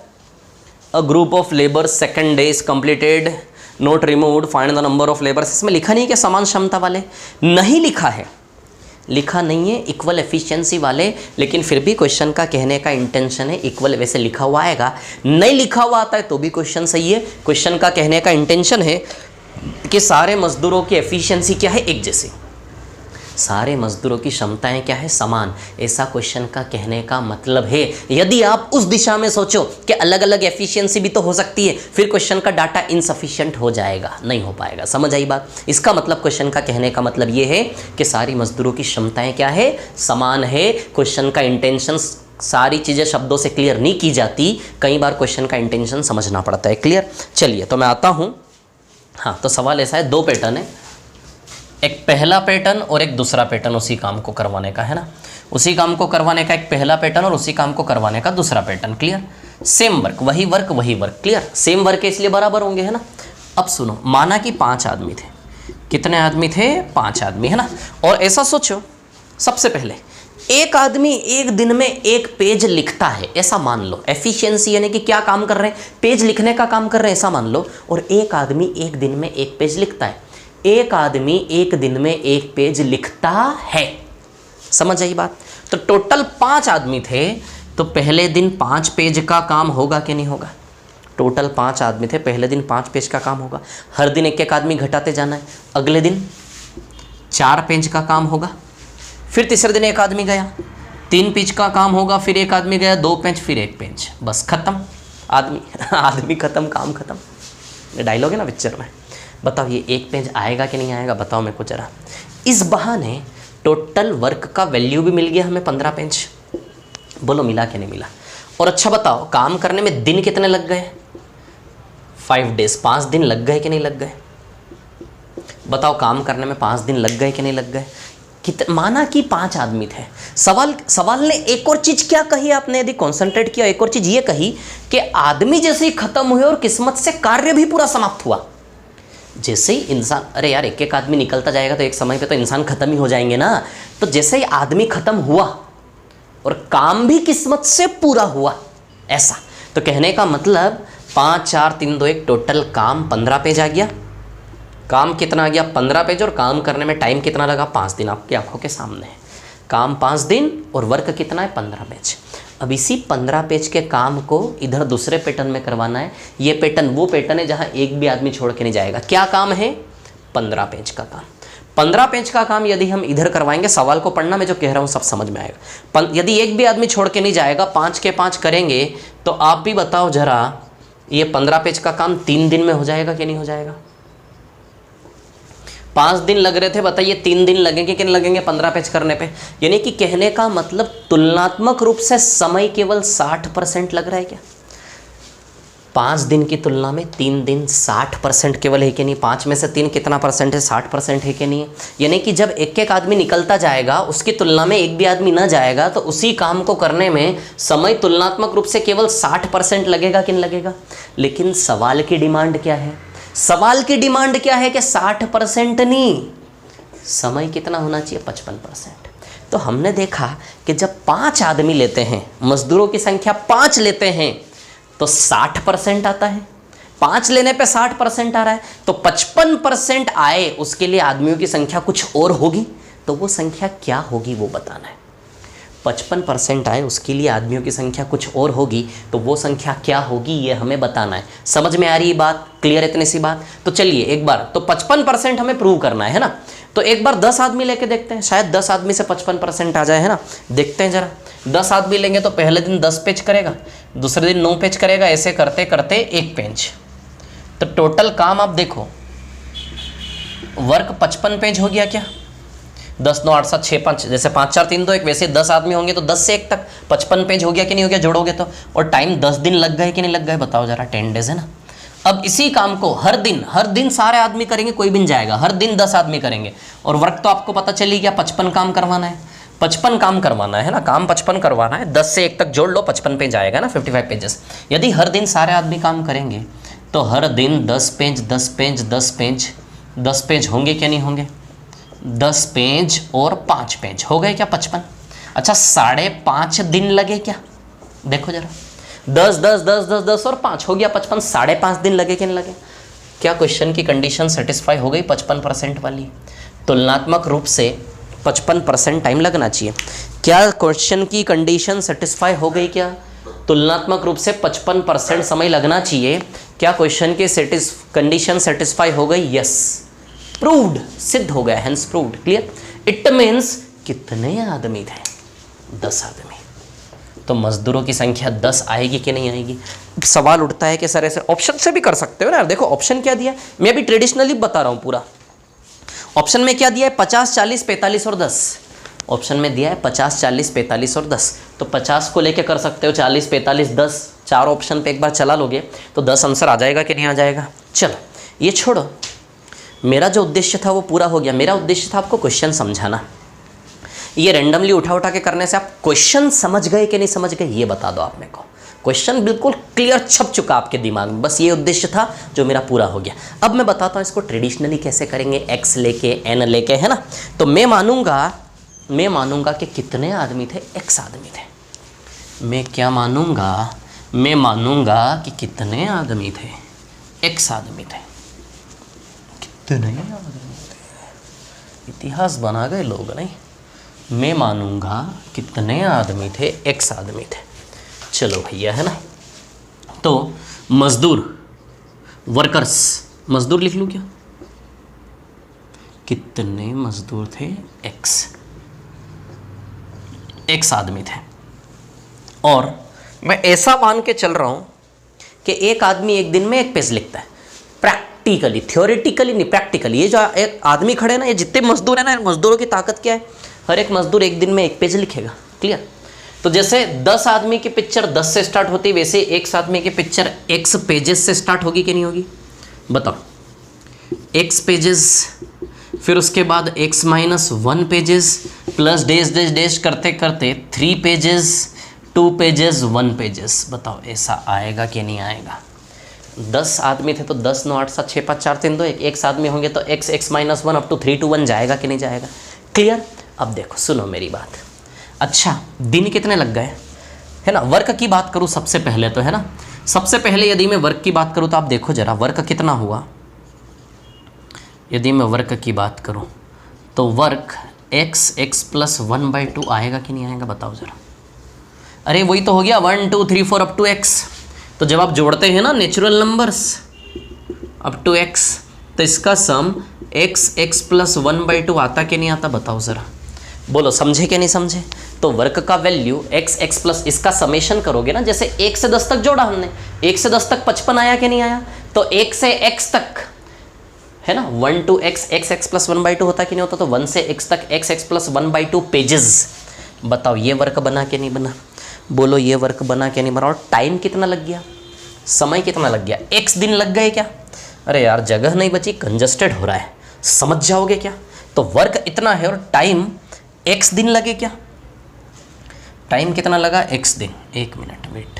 A group of labour second day is completed, note removed, find the number of labours. इसमें लिखा नहीं है कि समान क्षमता वाले, नहीं लिखा है, लिखा नहीं है इक्वल एफिशिएंसी वाले, लेकिन फिर भी क्वेश्चन का कहने का इंटेंशन है इक्वल, वैसे लिखा हुआ आएगा, नहीं लिखा हुआ आता है तो भी क्वेश्चन सही है। क्वेश्चन का कहने का इंटेंशन है कि सारे मजदूरों की एफिशिएंसी क्या है, एक जैसी, सारे मजदूरों की क्षमताएं क्या है, समान, ऐसा क्वेश्चन का कहने का मतलब है। यदि आप उस दिशा में सोचो कि अलग अलग एफिशिएंसी भी तो हो सकती है, फिर क्वेश्चन का डाटा इनसफिशिएंट हो जाएगा, नहीं हो पाएगा। समझ आई बात? इसका मतलब क्वेश्चन का कहने का मतलब ये है कि सारी मजदूरों की क्षमताएं क्या है, समान है। क्वेश्चन का इंटेंशन, सारी चीज़ें शब्दों से क्लियर नहीं की जाती, कई बार क्वेश्चन का इंटेंशन समझना पड़ता है। क्लियर? चलिए तो मैं आता हूँ। हाँ, तो सवाल ऐसा है, 2 पैटर्न है, एक पहला पैटर्न और एक दूसरा पैटर्न उसी काम को करवाने का, है ना। उसी काम को करवाने का एक पहला पैटर्न और उसी काम को करवाने का दूसरा पैटर्न। क्लियर? सेम वर्क, वही वर्क वही वर्क। क्लियर? सेम वर्क है इसलिए बराबर होंगे, है ना। अब सुनो, माना कि 5 आदमी थे, कितने आदमी थे, 5 आदमी, है ना। और ऐसा सोचो, सबसे पहले एक आदमी एक दिन में एक पेज लिखता है, ऐसा मान लो। एफिशिएंसी यानी कि क्या काम कर रहे हैं, पेज लिखने का काम कर रहे हैं, ऐसा मान लो। और एक आदमी एक दिन में एक पेज लिखता है, एक आदमी एक दिन में एक पेज लिखता है। समझ आई बात? तो टोटल 5 आदमी थे, तो पहले दिन 5 पेज का काम होगा कि नहीं होगा? टोटल 5 आदमी थे, पहले दिन 5 पेज का काम होगा। हर दिन एक एक आदमी घटाते जाना है। अगले दिन 4 पेज का काम होगा। फिर तीसरे दिन एक आदमी गया, 3 पेज का काम होगा। फिर एक आदमी गया, 2 पेज, फिर 1 पेज, बस खत्म। आदमी खत्म, काम खत्म। ये डायलॉग है ना पिक्चर में। बताओ ये 1 पेज आएगा कि नहीं आएगा, बताओ मेरे को जरा। इस बहाने टोटल वर्क का वैल्यू भी मिल गया हमें 15 पेज। बोलो मिला कि नहीं मिला? और अच्छा बताओ, काम करने में दिन कितने लग गए? 5 डेज, 5 दिन लग गए कि नहीं लग गए? बताओ काम करने में 5 दिन लग गए कि नहीं लग गए? माना कि 5 आदमी थे। सवाल ने एक और चीज क्या कही, आपने यदि कॉन्सेंट्रेट किया, एक और चीज ये कही कि आदमी जैसे ही खत्म हुए और किस्मत से कार्य भी पूरा समाप्त हुआ। जैसे ही इंसान, अरे यार एक एक आदमी निकलता जाएगा तो एक समय पे तो इंसान खत्म ही हो जाएंगे ना। तो जैसे ही आदमी खत्म हुआ और काम भी किस्मत से पूरा हुआ, ऐसा। तो कहने का मतलब 5, 4, 3, 2, 1 टोटल काम 15 पेज आ गया। काम कितना आ गया? 15 पेज। और काम करने में टाइम कितना लगा? 5 दिन। आपकी आंखों के सामने है। काम 5 दिन और वर्क कितना है? 15 पेज। अब इसी 15 पेज के काम को इधर दूसरे पैटर्न में करवाना है। ये पैटर्न वो पैटर्न है जहाँ एक भी आदमी छोड़ के नहीं जाएगा। क्या काम है? 15 पेज का काम। 15 पेज का काम यदि हम इधर करवाएंगे, सवाल को पढ़ना, मैं जो कह रहा हूँ सब समझ में आएगा। यदि एक भी आदमी छोड़ के नहीं जाएगा, 5 के 5 करेंगे, तो आप भी बताओ जरा, ये 15 पेज का काम 3 दिन में हो जाएगा कि नहीं हो जाएगा? 5 दिन लग रहे थे, बताइए 3 दिन लगेंगे कि नहीं लगेंगे 15 पेज करने पे? यानी कि कहने का मतलब तुलनात्मक रूप से समय केवल 60% लग रहा है क्या? 5 दिन की तुलना में 3 दिन 60% केवल है कि नहीं? 5 में से 3 कितना परसेंट है? 60% है कि नहीं है? यानी कि जब एक एक आदमी निकलता जाएगा, उसकी तुलना में एक भी आदमी न जाएगा, तो उसी काम को करने में समय तुलनात्मक रूप से केवल 60% लगेगा कि नहीं लगेगा? लेकिन सवाल की डिमांड क्या है? सवाल की डिमांड क्या है कि 60% नहीं, समय कितना होना चाहिए? 55%। तो हमने देखा कि जब 5 आदमी लेते हैं, मजदूरों की संख्या 5 लेते हैं, तो 60% आता है। 5 लेने पे 60% आ रहा है, तो 55% आए, उसके लिए आदमियों की संख्या कुछ और होगी। तो वो संख्या क्या होगी वो बताना है। 55% आए, उसके लिए आदमियों की संख्या कुछ और होगी, तो वो संख्या क्या होगी ये हमें बताना है। समझ में आ रही है बात? क्लियर है इतनी सी बात? तो चलिए एक बार, तो 55% हमें प्रूव करना है ना। तो एक बार 10 आदमी लेके देखते हैं, शायद 10 आदमी से 55% आ जाए, है ना। देखते हैं जरा। 10 आदमी लेंगे तो पहले दिन 10 पेज करेगा, दूसरे दिन 9 पेज करेगा, ऐसे करते करते 1 पेज। तो टोटल काम आप देखो, वर्क 55 पेज हो गया क्या? 10, 9, 8, 7, 6, 5, जैसे 5, 4, 3, 2, 1, वैसे 10 आदमी होंगे तो 10 से 1 तक 55 पेज हो गया कि नहीं हो गया, जोड़ोगे तो। और टाइम 10 दिन लग गए कि नहीं लग गए, बताओ जरा। 10 डेज है ना। अब इसी काम को हर दिन सारे आदमी करेंगे, कोई भी नहीं जाएगा, हर दिन 10 आदमी करेंगे। और वर्क तो आपको पता चली गया, 55 काम करवाना है। 55 काम करवाना है ना, काम 55 करवाना है। 10 से 1 तक जोड़ लो, 55 पेज आएगा ना, 55 पेजेस। यदि हर दिन सारे आदमी काम करेंगे तो हर दिन 10 पेज 10 पेज 10 पेज 10 पेज होंगे क्या नहीं होंगे? 10 पेज और 5 पेज हो गए क्या? 55। अच्छा 5.5 दिन लगे क्या? देखो जरा, 10 10 10 10 10 और 5 हो गया 55, 5.5 दिन लगे कि नहीं लगे? क्या क्वेश्चन की कंडीशन सेटिस्फाई हो गई 55% वाली? तुलनात्मक रूप से 55% टाइम लगना चाहिए। क्या क्वेश्चन की कंडीशन सेटिस्फाई हो गई क्या? तुलनात्मक रूप से 55% समय लगना चाहिए। क्या क्वेश्चन की कंडीशन सेटिस्फाई हो गई? यस, प्रूव्ड, सिद्ध हो गया, hence proved, clear. It means कितने आदमी थे? 10 आदमी। तो मजदूरों की संख्या 10 आएगी कि नहीं आएगी? सवाल उठता है कि सर ऐसे ऑप्शन से भी कर सकते हो ना। देखो ऑप्शन क्या दिया है, मैं अभी ट्रेडिशनली बता रहा हूँ पूरा। ऑप्शन में क्या दिया है? 50 40 45 और 10। ऑप्शन में दिया है 50 40 45 और 10। तो 50 को लेके कर सकते हो, 40 45 10, 4 ऑप्शन पे एक बार चला लोगे तो 10 आंसर आ जाएगा कि नहीं आ जाएगा? चलो ये छोड़ो, मेरा जो उद्देश्य था वो पूरा हो गया। मेरा उद्देश्य था आपको क्वेश्चन समझाना। ये रैंडमली उठा के करने से आप क्वेश्चन समझ गए कि नहीं समझ गए ये बता दो आप मेरे को। क्वेश्चन बिल्कुल क्लियर छप चुका आपके दिमाग में, बस ये उद्देश्य था जो मेरा पूरा हो गया। अब मैं बताता हूँ इसको ट्रेडिशनली कैसे करेंगे, एक्स लेके एन लेके, है ना। तो मैं मानूंगा कि कितने आदमी थे? एक्स आदमी थे। मैं क्या मानूंगा? मैं मानूंगा कि कितने आदमी थे? एक्स आदमी थे। कितने आदमी थे? इतिहास बना गए लोग, नहीं। मैं मानूंगा कितने आदमी थे? एक्स आदमी थे। चलो भैया, है ना। तो मजदूर, वर्कर्स, मजदूर लिख लूँ क्या? कितने मजदूर थे? एक्स आदमी थे। और मैं ऐसा मान के चल रहा हूं कि एक आदमी एक दिन में एक पेज लिखता है। प्रैक्टिकली, थ्योरेटिकली नहीं, प्रैक्टिकली। ये जो एक आदमी खड़े हैं ना, ये जितने मजदूर हैं ना, मजदूरों की ताकत क्या है? हर एक मजदूर एक दिन में एक पेज लिखेगा, क्लियर। तो जैसे 10 आदमी की पिक्चर 10 से स्टार्ट होती है, वैसे एक आदमी की पिक्चर x पेजेस से स्टार्ट होगी कि नहीं होगी? बताओ। x पेजेस, फिर उसके बाद x-1 pages, plus dash dash dash करते करते 3 पेजेस, 2 पेजेस, 1 पेजेस। बताओ ऐसा आएगा कि नहीं आएगा? 10 आदमी थे तो 10 9 8 7 6 5 4 3 2 1, x आदमी होंगे तो x-1 अप टू 3 to 1 जाएगा कि नहीं जाएगा? क्लियर। अब देखो, सुनो मेरी बात। अच्छा, दिन कितने लग गए, है ना। वर्क की बात करूँ सबसे पहले तो, है ना। सबसे पहले यदि मैं वर्क की बात करूँ तो आप देखो जरा, वर्क कितना हुआ। यदि मैं वर्क की बात करूँ तो वर्क x प्लस 1/2 आएगा कि नहीं आएगा? बताओ ज़रा। अरे वही तो हो गया 1 2 3 4 अप टू x। तो जब आप जोड़ते हैं ना natural numbers up to x, तो इसका सम x प्लस 1/2 आता कि नहीं आता? बताओ ज़रा, बोलो, समझे कि नहीं समझे? तो वर्क का वैल्यू x प्लस, इसका समेशन करोगे ना, जैसे 1 से 10 तक जोड़ा हमने, 1 से 10 तक 55 आया कि नहीं आया? तो 1 से x तक, है ना, 1 to x प्लस 1/2 होता कि नहीं होता? तो 1 से x तक x प्लस 1/2 पेजेस। बताओ ये वर्क बना कि नहीं बना? बोलो ये वर्क बना कि नहीं बना? और टाइम कितना लग गया? समय कितना लग गया? x दिन लग गए क्या? अरे यार जगह नहीं बची, कंजस्टेड हो रहा है, समझ जाओगे क्या? तो वर्क इतना है और टाइम x दिन लगे क्या? टाइम कितना लगा? x दिन। 1 मिनट वेट,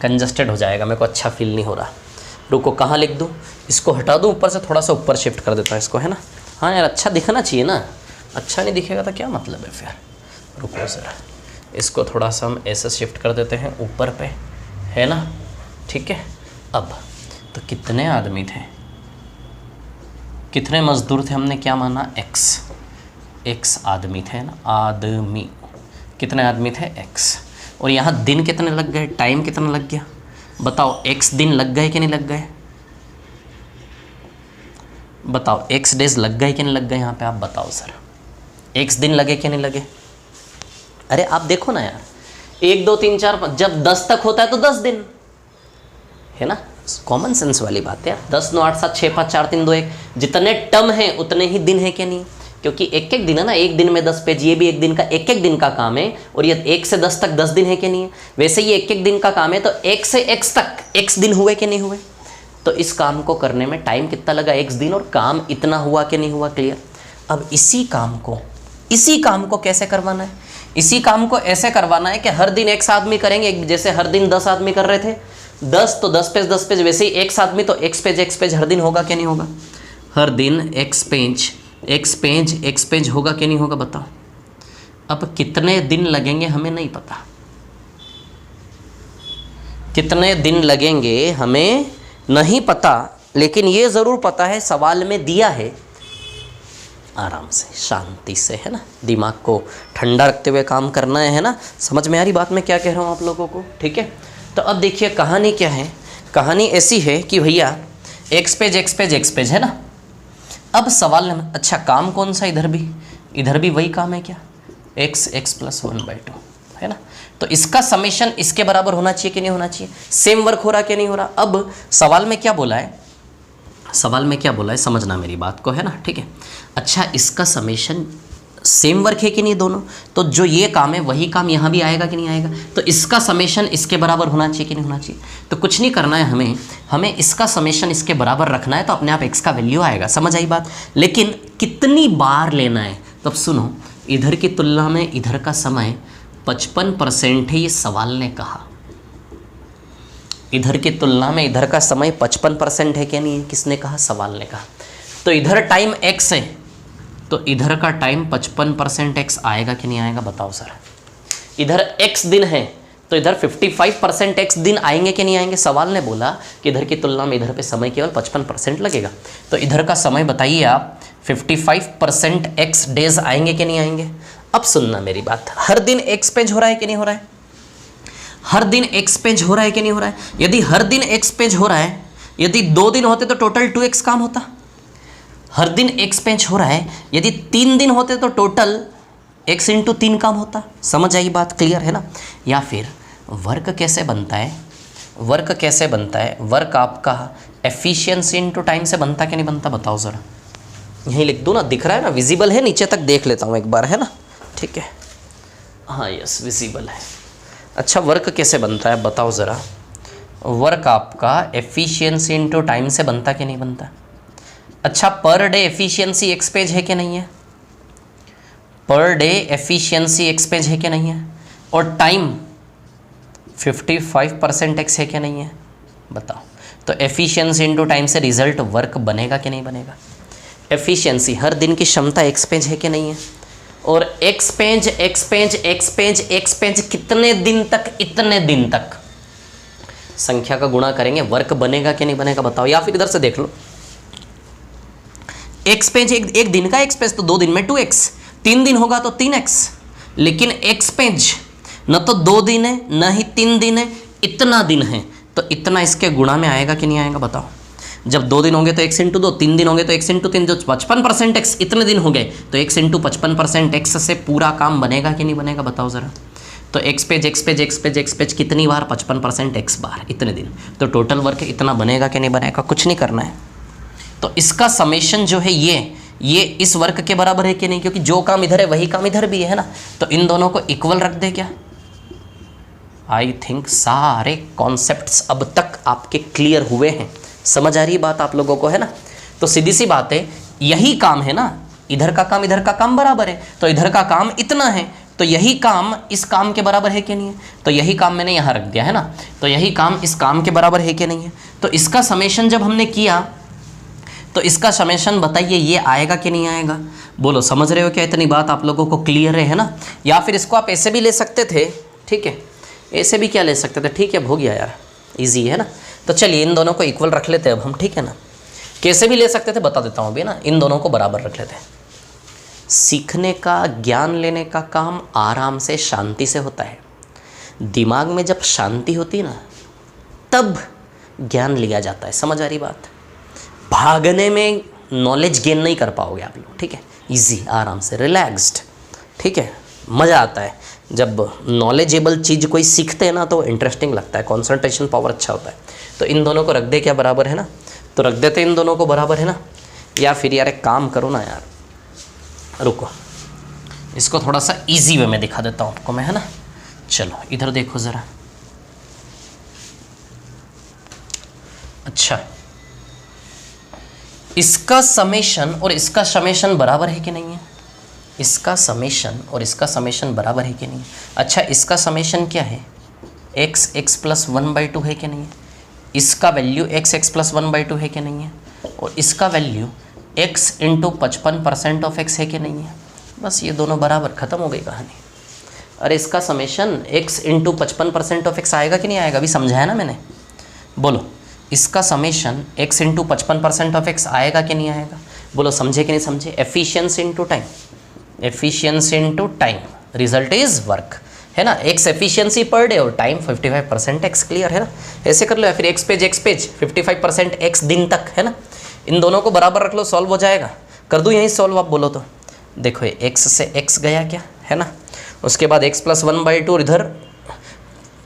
कंजस्टेड हो जाएगा, मेरे को अच्छा फील नहीं हो रहा। रुको, कहाँ लिख दूँ? इसको हटा दूँ, ऊपर से थोड़ा सा ऊपर शिफ्ट कर देता हूँ इसको, है ना। हाँ यार, अच्छा दिखना चाहिए ना, अच्छा नहीं दिखेगा तो क्या मतलब है फिर। रुको ज़रा, इसको थोड़ा सा हम ऐसे शिफ्ट कर देते हैं ऊपर पे, है ना, ठीक है। अब तो कितने आदमी थे, कितने मजदूर थे? हमने क्या माना? एक्स आदमी थे ना, आदमी। कितने आदमी थे? एक्स। और यहाँ दिन कितने लग गए, टाइम कितना लग गया? बताओ, एक्स दिन लग गए कि नहीं लग गए? बताओ, एक्स डेज लग गए कि नहीं लग गए? यहाँ पे आप बताओ सर, एक्स दिन लगे कि नहीं लगे? अरे आप देखो ना यार, 1 2 3 4 5, जब 10 तक होता है तो 10 दिन, है ना। कॉमन सेंस वाली बात है। 10 9 8 7 6 5 4 3 2 1, जितने टर्म हैं उतने ही दिन है कि नहीं? क्योंकि एक एक दिन है ना, एक दिन में 10 पेज, ये भी एक दिन का, एक एक दिन का काम है। और ये 1 से 10 तक 10 दिन है कि नहीं है? वैसे ये एक एक दिन का काम है, तो 1 से x तक x दिन हुए कि नहीं हुए? तो इस काम को करने में टाइम कितना लगा? x दिन, और काम इतना हुआ कि नहीं हुआ? क्लियर। अब इसी काम को कैसे करवाना है? इसी काम को ऐसे करवाना है कि हर दिन x आदमी करेंगे, जैसे हर दिन 10 आदमी कर रहे थे, 10 तो 10 पेज, वैसे ही x आदमी तो x पेज हर दिन होगा कि नहीं होगा? हर दिन x पेज होगा कि नहीं होगा? बताओ, अब कितने दिन लगेंगे हमें नहीं पता, कितने दिन लगेंगे हमें नहीं पता, लेकिन ये ज़रूर पता है सवाल में दिया है आराम से शांति से, है ना, दिमाग को ठंडा रखते हुए काम करना है ना। समझ में आ रही बात मैं क्या कह रहा हूँ आप लोगों को? ठीक है, तो अब देखिए कहानी क्या है। कहानी ऐसी है कि भैया एक्स पेज है ना। अब सवाल में अच्छा काम कौन सा, इधर भी वही काम है क्या, x + 1/2 है ना। तो इसका समेशन इसके बराबर होना चाहिए कि नहीं होना चाहिए, सेम वर्क हो रहा कि नहीं हो रहा। अब सवाल में क्या बोला है, समझना मेरी बात को, है ना, ठीक है। अच्छा इसका समेशन सेम वर्क है कि नहीं दोनों, तो जो ये काम है वही काम यहाँ भी आएगा कि नहीं आएगा, तो इसका समेशन इसके बराबर होना चाहिए कि नहीं होना चाहिए। तो कुछ नहीं करना है हमें इसका समेशन इसके बराबर रखना है, तो अपने आप x का वैल्यू आएगा। समझ आई बात? लेकिन कितनी बार लेना है, तब सुनो, इधर की तुलना में इधर का समय 55% है, ये सवाल ने कहा। इधर की तुलना में इधर का समय 55% है क्या नहीं है, किसने कहा, सवाल ने कहा। तो इधर टाइम x है, तो इधर का टाइम 55% x आएगा कि नहीं आएगा, बताओ सर। इधर x दिन है तो इधर 55% x दिन आएंगे कि नहीं आएंगे। सवाल ने बोला कि इधर की तुलना में इधर पे समय केवल 55% लगेगा, तो इधर का समय बताइए आप 55% x डेज आएंगे कि नहीं आएंगे। अब सुनना मेरी बात, हर दिन x पेज हो रहा है कि नहीं हो रहा है, हर दिन x पेज हो रहा है कि नहीं हो रहा है। यदि हर दिन x पेज हो रहा है, यदि 2 दिन होते तो टोटल 2x काम होता। हर दिन x पेज हो रहा है, यदि 3 दिन होते तो टोटल x × 3 काम होता। समझ आई बात, क्लियर है ना। या फिर वर्क कैसे बनता है, वर्क आपका एफिशिएंसी × टाइम से बनता कि नहीं बनता, बताओ ज़रा। यहीं लिख दो ना, दिख रहा है ना, विजिबल है, नीचे तक देख लेता हूँ एक बार, है ना, ठीक है, हाँ यस विजिबल है। अच्छा वर्क कैसे बनता है बताओ ज़रा। वर्क आपका एफिशिएंसी × टाइम से बनता कि नहीं बनता। अच्छा per day efficiency x page है कि नहीं है, per day efficiency x page है कि नहीं है, और टाइम 55% x है कि नहीं है, बताओ। तो एफिशिएंसी × टाइम से रिजल्ट वर्क बनेगा कि नहीं बनेगा। एफिशिएंसी हर दिन की क्षमता x पेज है कि नहीं है, और x पेज कितने दिन तक, इतने दिन तक संख्या का गुणा करेंगे, वर्क बनेगा कि नहीं बनेगा, बताओ। या फिर इधर से देख लो, x पेज एक दिन का x पेज तो 2 दिन में 2x, 3 दिन होगा तो 3x, लेकिन x पेज न तो 2 दिन है न ही 3 दिन है, इतना दिन है, तो इतना इसके गुणा में आएगा कि नहीं आएगा, बताओ। जब 2 दिन होंगे तो x × 2, 3 दिन होंगे तो x × 3, जो 55% x इतने दिन हो गए तो x × 55% x से पूरा काम बनेगा कि नहीं बनेगा, बताओ ज़रा। तो x पेज कितनी बार, 55% x बार, इतने दिन, तो टोटल वर्क इतना बनेगा कि नहीं बनेगा, कुछ नहीं करना है। तो इसका समेशन जो है ये इस वर्क के बराबर है कि नहीं, क्योंकि जो काम इधर है वही काम इधर भी है ना, तो इन दोनों को इक्वल रख दे क्या। आई थिंक सारे कॉन्सेप्ट्स अब तक आपके क्लियर हुए हैं, समझ आ रही बात आप लोगों को, है ना। तो सीधी सी बात है, यही काम है ना, इधर का काम बराबर है, तो इधर का काम इतना है, तो यही काम इस काम के बराबर है कि नहीं है, तो यही काम मैंने यहाँ रख दिया है ना, तो यही काम इस काम के बराबर है कि नहीं है। तो इसका समेशन जब हमने किया तो इसका समेशन बताइए ये आएगा कि नहीं आएगा, बोलो। समझ रहे हो क्या, इतनी बात आप लोगों को क्लियर है ना। या फिर इसको आप ऐसे भी ले सकते थे, ठीक है, ऐसे भी क्या ले सकते थे, ठीक है, हो गया यार, इजी है ना। तो चलिए इन दोनों को इक्वल रख लेते हैं अब हम, ठीक है ना। कैसे भी ले सकते थे बता देता हूँ अभी ना, इन दोनों को बराबर रख लेते हैं। सीखने का, ज्ञान लेने का काम आराम से, शांति से होता है। दिमाग में जब शांति होती है ना, तब ज्ञान लिया जाता है। समझ आ रही बात। भागने में नॉलेज गेन नहीं कर पाओगे आप लोग, ठीक है। इजी, आराम से, रिलैक्स्ड, ठीक है, मज़ा आता है जब नॉलेजेबल चीज़ कोई सीखते हैं ना, तो इंटरेस्टिंग लगता है, कंसंट्रेशन पावर अच्छा होता है। तो इन दोनों को रख दे क्या, बराबर है ना, तो रख देते इन दोनों को बराबर है ना। या फिर यार एक काम करो ना यार, रुको, इसको थोड़ा सा इजी वे में दिखा देता हूँ आपको मैं, है ना। चलो इधर देखो ज़रा। अच्छा इसका समेशन और इसका समेशन बराबर है कि नहीं है, इसका समेशन और इसका समेशन बराबर है कि नहीं है। अच्छा इसका समेशन क्या है, x + 1/2 है कि नहीं है, इसका वैल्यू x + 1/2 है कि नहीं है, और इसका वैल्यू x × 55% ऑफ x है कि नहीं है। बस ये दोनों बराबर, ख़त्म हो गई कहानी। अरे इसका summation x into 55% of x आएगा कि नहीं आएगा? अभी समझाया ना मैंने, बोलो इसका summation x into 55% of x आएगा कि नहीं आएगा? बोलो समझे कि नहीं समझे? Efficiency into time, efficiency into time, result is work, है ना। x एफिशिएंसी पर डे और टाइम 55% x, क्लियर है ना। ऐसे कर लो, या फिर x पेज 55% x दिन तक, है ना। इन दोनों को बराबर रख लो, सॉल्व हो जाएगा। कर दूँ यहीं सॉल्व, आप बोलो तो। देखो ये x से x गया क्या, है ना। उसके बाद x + 1/2, इधर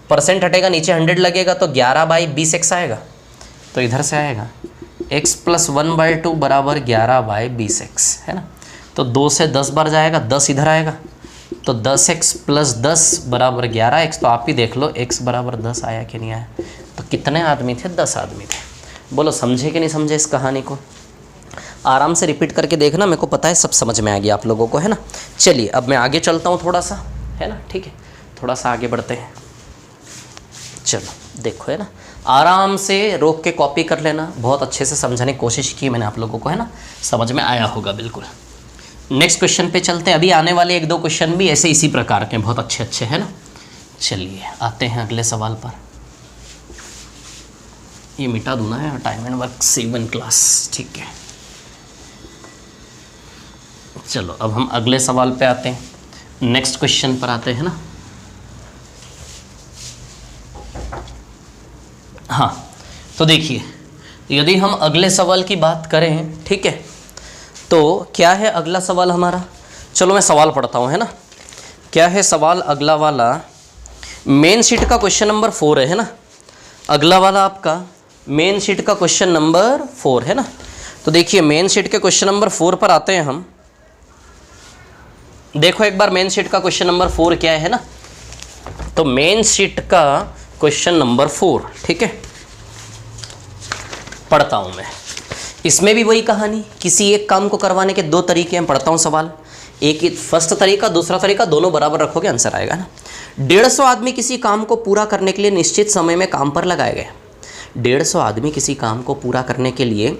परसेंट हटेगा, नीचे 100 लगेगा तो 11/20x आएगा। तो इधर से आएगा x + 1/2 बराबर 11/20x, है ना। तो 2 से 10 बार जाएगा, 10 इधर आएगा, तो 10x + 10 बराबर 11x। तो आप ही देख लो x बराबर 10 आया कि नहीं आया। तो कितने आदमी थे? 10 आदमी थे। बोलो समझे कि नहीं समझे इस कहानी को? आराम से रिपीट करके देखना, मेरे को पता है सब समझ में आ गया आप लोगों को, है ना। चलिए अब मैं आगे चलता हूँ थोड़ा सा, है ना, ठीक है। थोड़ा सा आगे बढ़ते हैं। चलो देखो, है ना, आराम से रोक के कॉपी कर लेना। बहुत अच्छे से समझाने की कोशिश की मैंने आप लोगों को, है ना, समझ में आया होगा बिल्कुल। नेक्स्ट क्वेश्चन पे चलते हैं। अभी आने वाले 1-2 क्वेश्चन भी ऐसे इसी प्रकार के बहुत अच्छे अच्छे, है ना। चलिए आते हैं अगले सवाल पर। ये मिटा दूँ ना यार, टाइम एंड वर्क 7 क्लास, ठीक है। चलो अब हम अगले सवाल पे आते हैं, नेक्स्ट क्वेश्चन पर आते हैं ना। हाँ, तो देखिए यदि हम अगले सवाल की बात करें, ठीक है, तो क्या है अगला सवाल हमारा? चलो मैं सवाल पढ़ता हूँ, है ना। क्या है सवाल अगला वाला? मेन शीट का क्वेश्चन नंबर 4 है ना। अगला वाला आपका मेन शीट का क्वेश्चन नंबर 4 है ना। तो देखिए मेन शीट के क्वेश्चन नंबर 4 पर आते हैं हम। देखो एक बार मेन शीट का क्वेश्चन नंबर 4 क्या है ना। तो मेन शीट का क्वेश्चन नंबर 4, ठीक है, पढ़ता हूं मैं। इसमें भी वही कहानी, किसी एक काम को करवाने के 2 तरीके हैं। पढ़ता हूं सवाल, एक फर्स्ट तरीका, दूसरा तरीका, दोनों बराबर रखोगे आंसर आएगा ना। 150 आदमी किसी काम को पूरा करने के लिए निश्चित समय में काम पर लगाए गए। 150 आदमी किसी काम को पूरा करने के लिए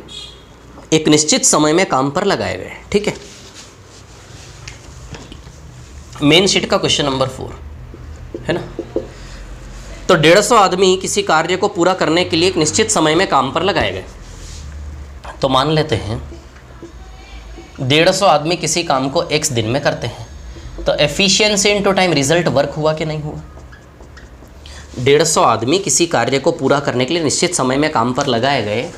एक निश्चित समय में काम पर लगाए गए, ठीक है। मेन शीट का क्वेश्चन नंबर 4 है ना। तो 150 आदमी किसी कार्य को पूरा करने के लिए एक निश्चित समय में काम पर लगाए गए। तो मान लेते हैं 150 आदमी किसी काम को x दिन में करते हैं। तो efficiency into time, result work हुआ कि नहीं हुआ? 150 आदमी किसी कार्य को पूरा करने के लिए निश्चित समय में काम पर लगाए गए।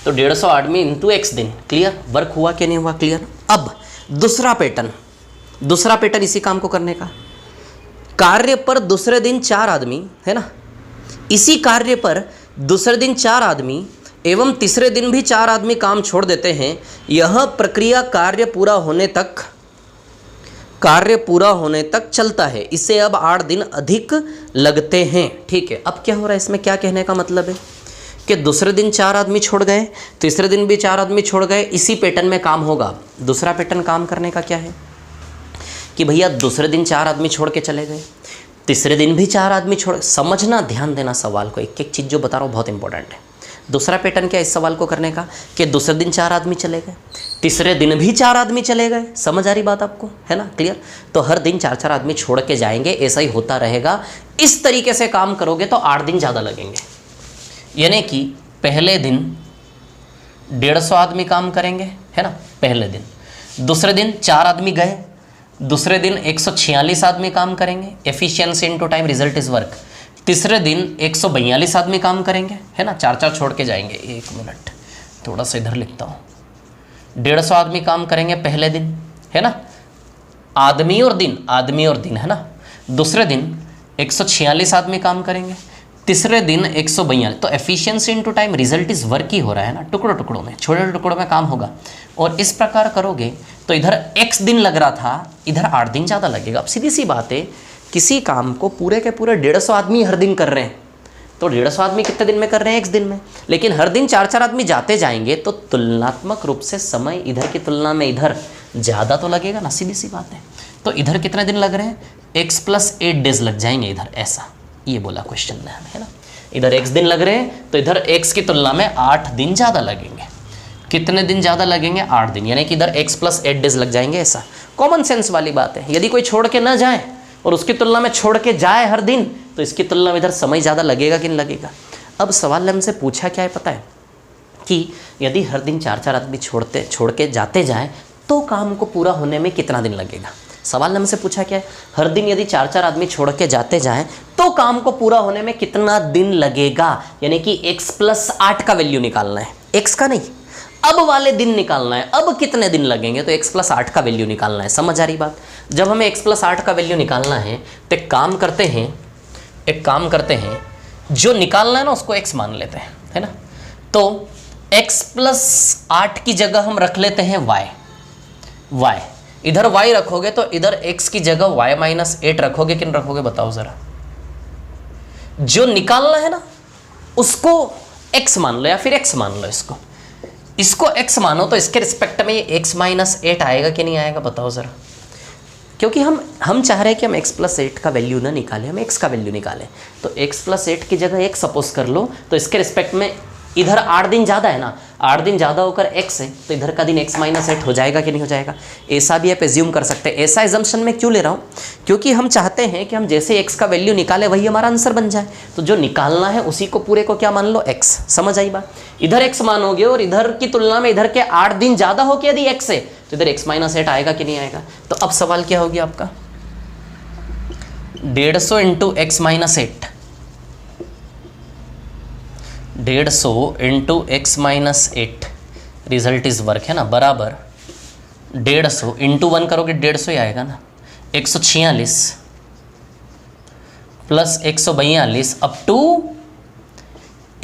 तो 150 आदमी इंटू x दिन, क्लियर, वर्क हुआ कि नहीं हुआ? क्लियर। अब दूसरा पैटर्न इसी काम को करने का। कार्य पर दूसरे दिन 4 आदमी, है ना, इसी कार्य पर दूसरे दिन 4 आदमी एवं तीसरे दिन भी 4 आदमी काम छोड़ देते हैं। यह प्रक्रिया कार्य पूरा होने तक चलता है। इसे अब 8 दिन अधिक लगते हैं, ठीक है। अब क्या हो रहा है इसमें? क्या कहने का मतलब है कि दूसरे दिन 4 आदमी छोड़ गए, तीसरे दिन भी 4 आदमी छोड़ गए, इसी पैटर्न में काम होगा। दूसरा पैटर्न काम करने का क्या है कि भैया दूसरे दिन 4 आदमी छोड़ के चले गए, तीसरे दिन भी 4 आदमी छोड़। समझना, ध्यान देना सवाल को, एक एक चीज़ जो बता रहा हूँ बहुत इंपॉर्टेंट है। दूसरा पैटर्न क्या इस सवाल को करने का कि दूसरे दिन 4 आदमी चले गए, तीसरे दिन भी 4 आदमी चले गए। समझ आ रही बात आपको, है ना, क्लियर। तो हर दिन 4-4 आदमी छोड़ के जाएंगे, ऐसा ही होता रहेगा। इस तरीके से काम करोगे तो 8 दिन ज़्यादा लगेंगे। यानी कि पहले दिन 150 आदमी काम करेंगे, है ना, पहले दिन। दूसरे दिन 4 आदमी गए, दूसरे दिन 146 आदमी काम करेंगे, efficiency into time, result is work. तीसरे दिन 142 आदमी काम करेंगे, है ना, 4-4 छोड़ के जाएंगे। 1 मिनट, थोड़ा सा इधर लिखता हूँ। 150 आदमी काम करेंगे पहले दिन, है ना, आदमी और दिन, है ना। दूसरे दिन 146 आदमी काम करेंगे, तीसरे दिन 142। तो efficiency into time, result is work ही हो रहा है ना, टुकड़ों टुकड़ों में, छोटे टुकड़ों में काम होगा। और इस प्रकार करोगे तो इधर x दिन लग रहा था, इधर 8 दिन ज़्यादा लगेगा। अब सीधी सी बात है, किसी काम को पूरे के पूरे 150 आदमी हर दिन कर रहे हैं, तो 150 आदमी कितने दिन में कर रहे हैं? x दिन में। लेकिन हर दिन 4-4 आदमी जाते जाएंगे तो तुलनात्मक रूप से समय इधर की तुलना में इधर ज़्यादा तो लगेगा ना, सीधी सी बात है। तो इधर कितने दिन लग रहे हैं? x + 8 डेज लग जाएंगे इधर, ऐसा ये बोला क्वेश्चन में हमें, है ना। इधर x दिन लग रहे हैं तो इधर x की तुलना में 8 दिन ज़्यादा लगेंगे। कितने दिन ज़्यादा लगेंगे? 8 दिन, यानी कि इधर x + 8 डेज लग जाएंगे। ऐसा कॉमन सेंस वाली बात है। यदि कोई छोड़ के ना जाए और उसकी तुलना में छोड़ के जाए हर दिन, तो इसकी तुलना में इधर समय ज़्यादा लगेगा कि नहीं लगेगा। अब सवाल हमसे पूछा क्या है पता है, कि यदि हर दिन 4-4 आदमी छोड़ के जाते जाएँ तो काम को पूरा होने में कितना दिन लगेगा। सवाल हमसे पूछा क्या है, हर दिन यदि 4-4 आदमी छोड़ के जाते जाएं तो काम को पूरा होने में कितना दिन लगेगा। यानी कि x + 8 का वैल्यू निकालना है, x का नहीं, अब वाले दिन निकालना है। अब कितने दिन लगेंगे, तो x + 8 का वैल्यू निकालना है। समझ आ रही बात? जब हमें x + 8 का वैल्यू निकालना है तो एक काम करते हैं, जो निकालना है ना उसको x मान लेते हैं, है ना। तो x + 8 की जगह हम रख लेते हैं y। इधर y रखोगे तो इधर x की जगह y - 8 रखोगे कि नहीं रखोगे, बताओ जरा। जो निकालना है ना उसको x मान लो या फिर x मान लो। इसको x मानो तो इसके रिस्पेक्ट में ये x - 8 आएगा कि नहीं आएगा, बताओ जरा। क्योंकि हम चाह रहे हैं कि हम x + 8 का वैल्यू ना निकालें, हम x का वैल्यू निकालें। तो x + 8 की जगह x सपोज कर लो, तो इसके रिस्पेक्ट में इधर 8 दिन ज़्यादा है ना, 8 दिन ज़्यादा होकर x है, तो इधर का दिन x - 8 हो जाएगा कि नहीं हो जाएगा। ऐसा भी आप एज्यूम कर सकते हैं। ऐसा एजम्पशन में क्यों ले रहा हूँ, क्योंकि हम चाहते हैं कि हम जैसे x का वैल्यू निकाले वही हमारा आंसर बन जाए। तो जो निकालना है उसी को पूरे को क्या मान लो, x। समझ आई बात? इधर x मानोगे और इधर की तुलना में इधर के 8 दिन ज़्यादा हो के यदि x है तो इधर x - 8 आएगा कि नहीं आएगा। तो अब सवाल क्या होगी आपका, 150 × x - 8, 150 × x - 8 result is work, है ना, बराबर 150 × 1 करोगे 150 ही आएगा ना। 146 + 142 अप टू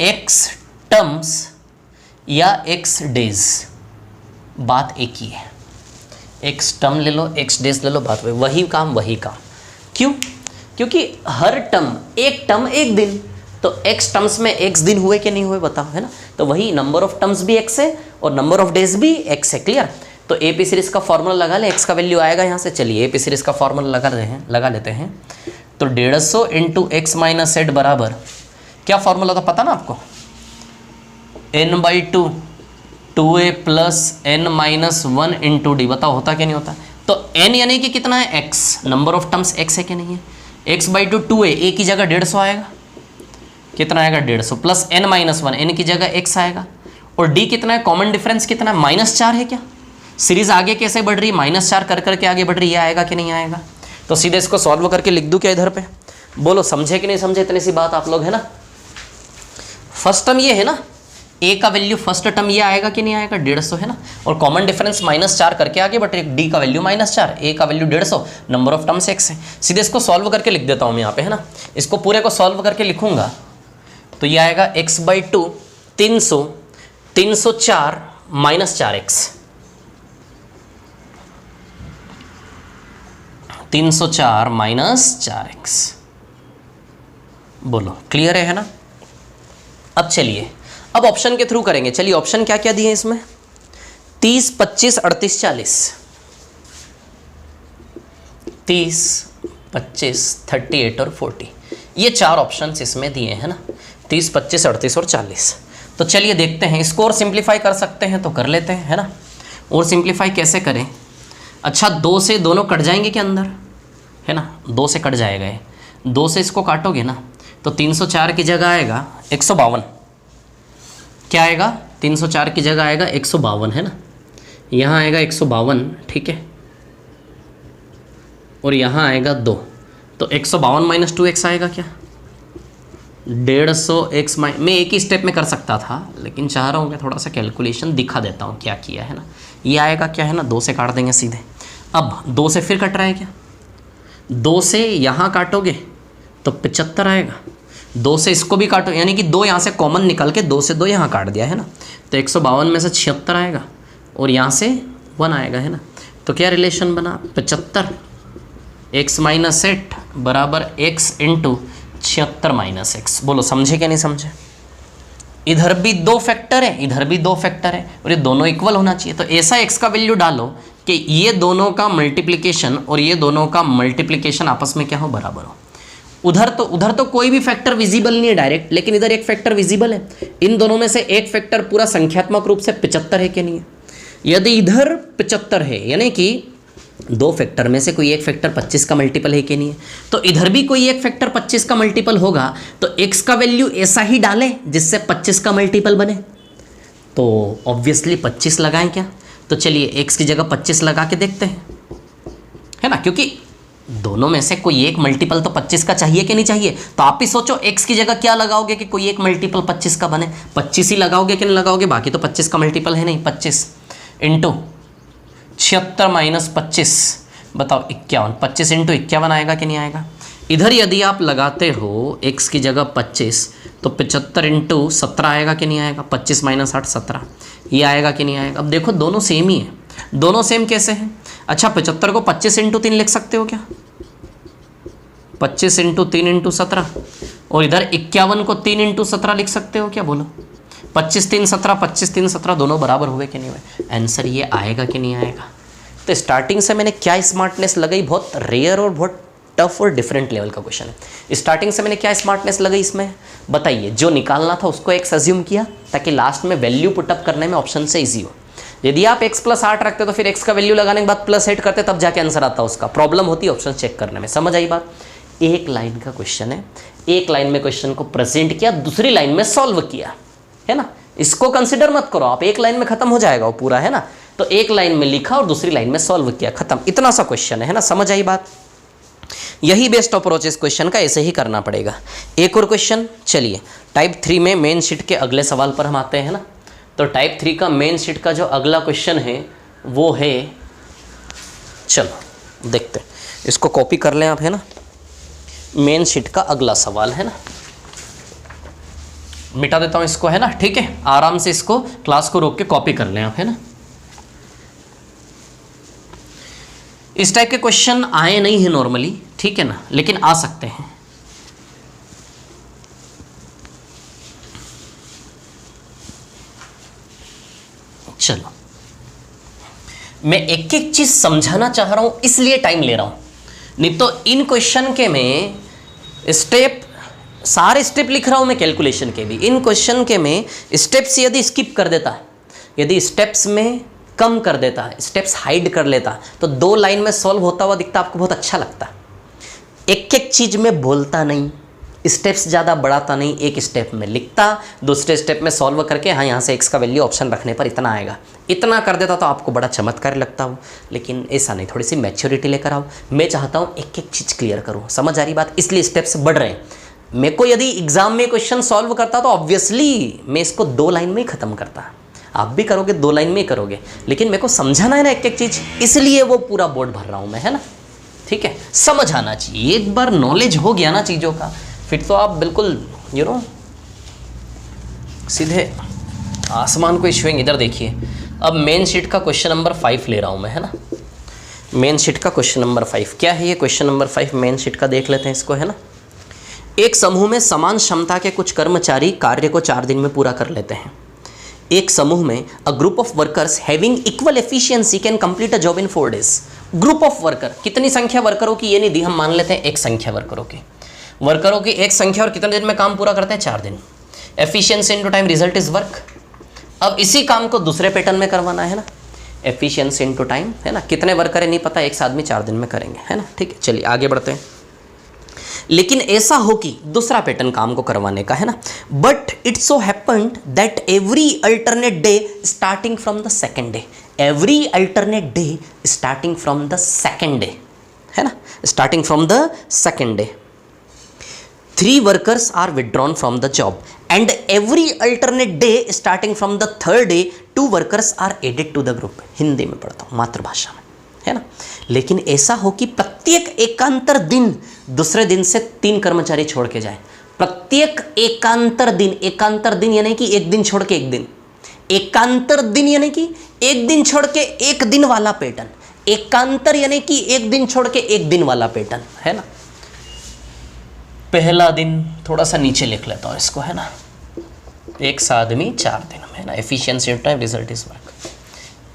x टर्म्स या x डेज, बात एक ही है। x टर्म ले लो, x डेज ले लो, बात वही काम। क्यों? क्योंकि हर टर्म एक दिन, तो x टर्म्स में x दिन हुए कि नहीं हुए बताओ, है ना। तो वही नंबर ऑफ टर्म्स भी x है और नंबर ऑफ डेज भी x है। क्लियर? तो AP सीरीज का फॉर्मूला लगा ले, x का वैल्यू आएगा यहाँ से। चलिए AP सीरीज का फॉर्मूला लगा लेते हैं। तो 150 × x - 8 बराबर क्या फॉर्मूला था पता ना आपको, n/2 2a + n - 1 × d। बताओ होता क्या नहीं होता। तो n यानी कि कितना है, x, number of terms x है कि नहीं है। x/2 2a, a की जगह 150 आएगा, कितना आएगा 150 + n - 1, n की जगह x आएगा। और d कितना है, कॉमन डिफरेंस कितना है, -4 है क्या। सीरीज आगे कैसे बढ़ रही है, -4 कर करके आगे बढ़ रही है, आएगा कि नहीं आएगा। तो सीधे इसको सॉल्व करके लिख दूं क्या इधर पे, बोलो समझे कि नहीं समझे, इतनी सी बात आप लोग, है ना। फर्स्ट टर्म ये है ना, a का वैल्यू फर्स्ट टर्म ये आएगा कि नहीं आएगा, 150 है ना। और कॉमन डिफरेंस -4 करके आगे बढ़ रही है, d का वैल्यू -4, a का value 150, number of terms x है। सीधे इसको सॉल्व करके लिख देता हूँ मैं यहाँ पे, है ना। इसको पूरे को सॉल्व करके लिखूंगा तो ये आएगा x/2 300 304 - 4x, 304 - 4x। बोलो क्लियर है ना। अब चलिए, अब ऑप्शन के थ्रू करेंगे। चलिए ऑप्शन क्या क्या दिए हैं इसमें, 30 25 38 40, 30 25 38 और 40, ये 4 ऑप्शंस इसमें दिए हैं ना, 30 25 38 और 40। तो चलिए देखते हैं, इसको और सिंप्लीफाई कर सकते हैं तो कर लेते हैं, है ना। और सिंप्लीफाई कैसे करें, अच्छा 2 से दोनों कट जाएंगे क्या अंदर, है ना, 2 से कट जाएगा ये, 2 से इसको काटोगे ना तो 304 की जगह आएगा 152, क्या आएगा 304 की जगह आएगा 152, है ना। यहाँ आएगा 152, ठीक है, और यहाँ आएगा 2, तो 152 - 2x आएगा क्या, 150x। मैं एक ही स्टेप में कर सकता था लेकिन चाह रहा हूँ मैं थोड़ा सा कैलकुलेशन दिखा देता हूँ क्या किया है ना। ये आएगा क्या है ना, 2 से काट देंगे सीधे। अब 2 से फिर कट रहा है क्या, 2 से यहाँ काटोगे तो 75 आएगा, 2 से इसको भी काटो, यानी कि 2 यहाँ से कॉमन निकल के 2 से 2 यहाँ काट दिया है ना, तो 152 में से 76 आएगा और यहाँ से 1 आएगा, है ना। तो क्या रिलेशन बना, 75 x - 8 बराबर x × 76 - x। बोलो समझे क्या नहीं समझे। इधर भी 2 फैक्टर है, इधर भी 2 फैक्टर है और ये दोनों इक्वल होना चाहिए। तो ऐसा x का वैल्यू डालो कि ये दोनों का मल्टीप्लिकेशन और ये दोनों का मल्टीप्लिकेशन आपस में क्या हो, बराबर हो। उधर तो कोई भी फैक्टर विजिबल नहीं है डायरेक्ट, लेकिन इधर एक फैक्टर विजिबल है। इन दोनों में से एक फैक्टर पूरा संख्यात्मक रूप से 75 है कि नहीं है? यदि इधर 75 है, यानी कि दो फैक्टर में से कोई एक फैक्टर 25 का मल्टीपल है कि नहीं है, तो इधर भी कोई एक फैक्टर 25 का मल्टीपल होगा, तो x का वैल्यू ऐसा ही डालें जिससे 25 का मल्टीपल बने। तो ऑब्वियसली 25 लगाएं क्या? तो चलिए x की जगह 25 लगा के देखते हैं, है ना, क्योंकि दोनों में से कोई एक मल्टीपल तो 25 का चाहिए कि नहीं चाहिए। तो आप ही सोचो x की जगह क्या लगाओगे कि कोई एक मल्टीपल 25 का बने। 25 ही लगाओगे कि नहीं लगाओगे, बाकी तो 25 का मल्टीपल है नहीं। 25 इंटू 76 माइनस 25, बताओ 51। 25 इंटू 51 आएगा कि नहीं आएगा? इधर यदि आप लगाते हो x की जगह 25, तो 75 इंटू 17 आएगा कि नहीं आएगा? 25 माइनस 8 17, ये आएगा कि नहीं आएगा? अब देखो दोनों सेम ही है। दोनों सेम कैसे हैं? अच्छा 75 को 25 इंटू 3 लिख सकते हो क्या? 25 इंटू 3 इंटू 17, और इधर 51 को 3 इंटू 17 लिख सकते हो क्या? बोलो 25 3 17, 25 3 17 दोनों बराबर हुए कि नहीं हुए? आंसर ये आएगा कि नहीं आएगा? तो स्टार्टिंग से मैंने क्या स्मार्टनेस लगाई, बहुत रेयर और बहुत टफ और डिफरेंट लेवल का क्वेश्चन है। स्टार्टिंग से मैंने क्या स्मार्टनेस लगाई इसमें बताइए। जो निकालना था उसको एक्स अज्यूम किया ताकि लास्ट में वैल्यू पुटअप करने में ऑप्शन से ईजी हो। यदि आप x + 8 रखते तो फिर x का वैल्यू लगाने के बाद +8 करते, तब जाके आंसर आता उसका। प्रॉब्लम होती है ऑप्शन चेक करने में। समझ आई बात? एक लाइन का क्वेश्चन है, एक लाइन में क्वेश्चन को प्रेजेंट किया, दूसरी लाइन में सॉल्व किया, है ना। इसको कंसिडर मत करो आप, एक लाइन में खत्म हो जाएगा वो पूरा, है ना। तो एक लाइन में लिखा और दूसरी लाइन में सॉल्व किया, खत्म। इतना सा क्वेश्चन है ना। समझ आई बात? यही बेस्ट अप्रोच इस क्वेश्चन का, ऐसे ही करना पड़ेगा। एक और क्वेश्चन, चलिए टाइप 3 में मेन शीट के अगले सवाल पर हम आते हैं ना। तो टाइप 3 का मेन शीट का जो अगला क्वेश्चन है वो है, चलो देखते हैं, इसको कॉपी कर लें आप, है ना। मेन शीट का अगला सवाल है ना, मिटा देता हूं इसको, है ना, ठीक है। आराम से इसको क्लास को रोक के कॉपी कर लें आप, है ना। इस टाइप के क्वेश्चन आए नहीं है नॉर्मली, ठीक है ना, लेकिन आ सकते हैं। चलो मैं एक एक चीज समझाना चाह रहा हूं, इसलिए टाइम ले रहा हूं, नहीं तो इन क्वेश्चन के में स्टेप, सारे स्टेप लिख रहा हूं मैं कैलकुलेशन के भी। इन क्वेश्चन के में स्टेप्स यदि स्किप कर देता है, यदि स्टेप्स में कम कर देता है, स्टेप्स हाइड कर लेता, तो 2 लाइन में सॉल्व होता हुआ दिखता, आपको बहुत अच्छा लगता। एक एक चीज में बोलता नहीं, स्टेप्स ज़्यादा बढ़ाता नहीं, एक स्टेप में लिखता, दूसरे स्टेप में सॉल्व करके हाँ यहाँ से x का वैल्यू ऑप्शन रखने पर इतना आएगा, इतना कर देता तो आपको बड़ा चमत्कार लगता हो। लेकिन ऐसा नहीं, थोड़ी सी मैच्योरिटी लेकर आओ। मैं चाहता हूँ एक एक चीज़ क्लियर करूँ। समझ आ रही बात? इसलिए स्टेप्स बढ़ रहे हैं। मेरे को यदि एग्जाम में क्वेश्चन सॉल्व करता तो ऑब्वियसली मैं इसको 2 लाइन में ही खत्म करता। आप भी करोगे 2 लाइन में ही करोगे, लेकिन मेरे को समझाना है ना एक एक चीज़, इसलिए वो पूरा बोर्ड भर रहा हूँ मैं, है ना। ठीक है, समझ आना चाहिए। एक बार नॉलेज हो गया ना चीज़ों का, फिर तो आप बिल्कुल सीधे आसमान को छुएंगे। इधर देखिए, अब मेन शीट का क्वेश्चन नंबर 5 ले रहा हूँ मैं, है ना। मेन शीट का क्वेश्चन नंबर 5 क्या है? ये क्वेश्चन नंबर 5 मेन शीट का देख लेते हैं इसको, है ना। एक समूह में समान क्षमता के कुछ कर्मचारी कार्य को 4 दिन में पूरा कर लेते हैं। एक समूह में a group of workers having equal efficiency can complete a job in 4 days. Group of worker, कितनी संख्या वर्करों की ये नहीं दी, हम मान लेते हैं एक संख्या वर्करों की। वर्करों की एक संख्या और कितने दिन में काम पूरा करते हैं? 4 दिन। Efficiency into time, result is work. अब इसी काम को दूसरे पैटर्न में करवाना है ना। एफिशिएंसी इनटू टाइम, है ना। कितने वर्कर है नहीं पता, एक आदमी 4 दिन में करेंगे, है ना। ठीक है, चलिए आगे बढ़ते हैं। लेकिन ऐसा हो कि दूसरा पैटर्न काम को करवाने का, है ना। But it so happened that every alternate day starting from the second day, every alternate day starting from the second day, है ना, starting from the second day 3 workers are withdrawn from the job and every alternate day starting from the third day 2 workers are added to the group. Hindi में पढ़ता हूँ, मातृभाषा में, है ना। लेकिन ऐसा हो कि प्रत्येक एकांतर दिन दूसरे दिन से 3 कर्मचारी छोड़ के जाए। प्रत्येक एकांतर दिन यानी कि एक दिन छोड़ के एक दिन, एकांतर दिन यानी कि एक दिन छोड़ के एक दिन वाला पैटर्न, एकांतर यानी कि एक दिन छोड़ के एक दिन वाला पैटर्न, है ना। पहला दिन थोड़ा सा नीचे लिख लेता हूँ इसको, है ना। एक आदमी 4 दिन में, है ना। Efficiency time, result is work.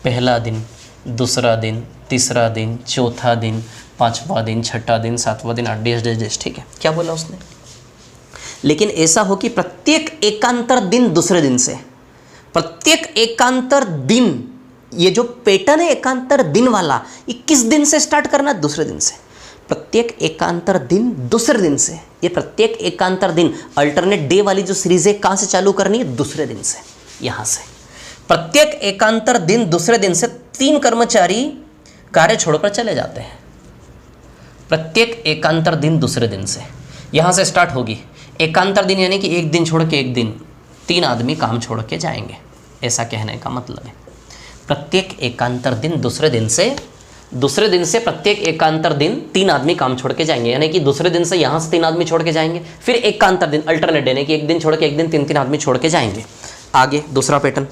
पहला दिन, दूसरा दिन, तीसरा दिन, चौथा दिन, 5वां दिन, 6वां दिन, 7वां दिन, 8 डेज, ठीक है, क्या बोला उसने? लेकिन ऐसा हो कि प्रत्येक एकांतर दिन दूसरे दिन से, प्रत्येक एकांतर दिन, ये जो पैटर्न है एकांतर दिन वाला, ये किस दिन से स्टार्ट करना? दूसरे दिन से। प्रत्येक एकांतर दिन दूसरे दिन से, ये प्रत्येक एकांतर दिन, अल्टरनेट डे वाली जो सीरीज है कहाँ से चालू करनी है? दूसरे दिन से, यहाँ से। प्रत्येक एकांतर दिन दूसरे दिन से 3 कर्मचारी कार्य छोड़कर चले जाते हैं। प्रत्येक एकांतर दिन दूसरे दिन से, यहाँ से स्टार्ट होगी। एकांतर दिन यानी कि एक दिन छोड़ के एक दिन 3 आदमी काम छोड़ के जाएंगे, ऐसा कहने का मतलब है। प्रत्येक एकांतर दिन दूसरे दिन से प्रत्येक एकांतर दिन 3 आदमी काम छोड़ के जाएंगे, यानी कि दूसरे दिन से यहाँ से 3 आदमी छोड़ के जाएंगे, फिर एकांतर दिन अल्टरनेट यानी कि एक दिन छोड़ के एक दिन 3 आदमी छोड़ के जाएंगे। आगे दूसरा पैटर्न,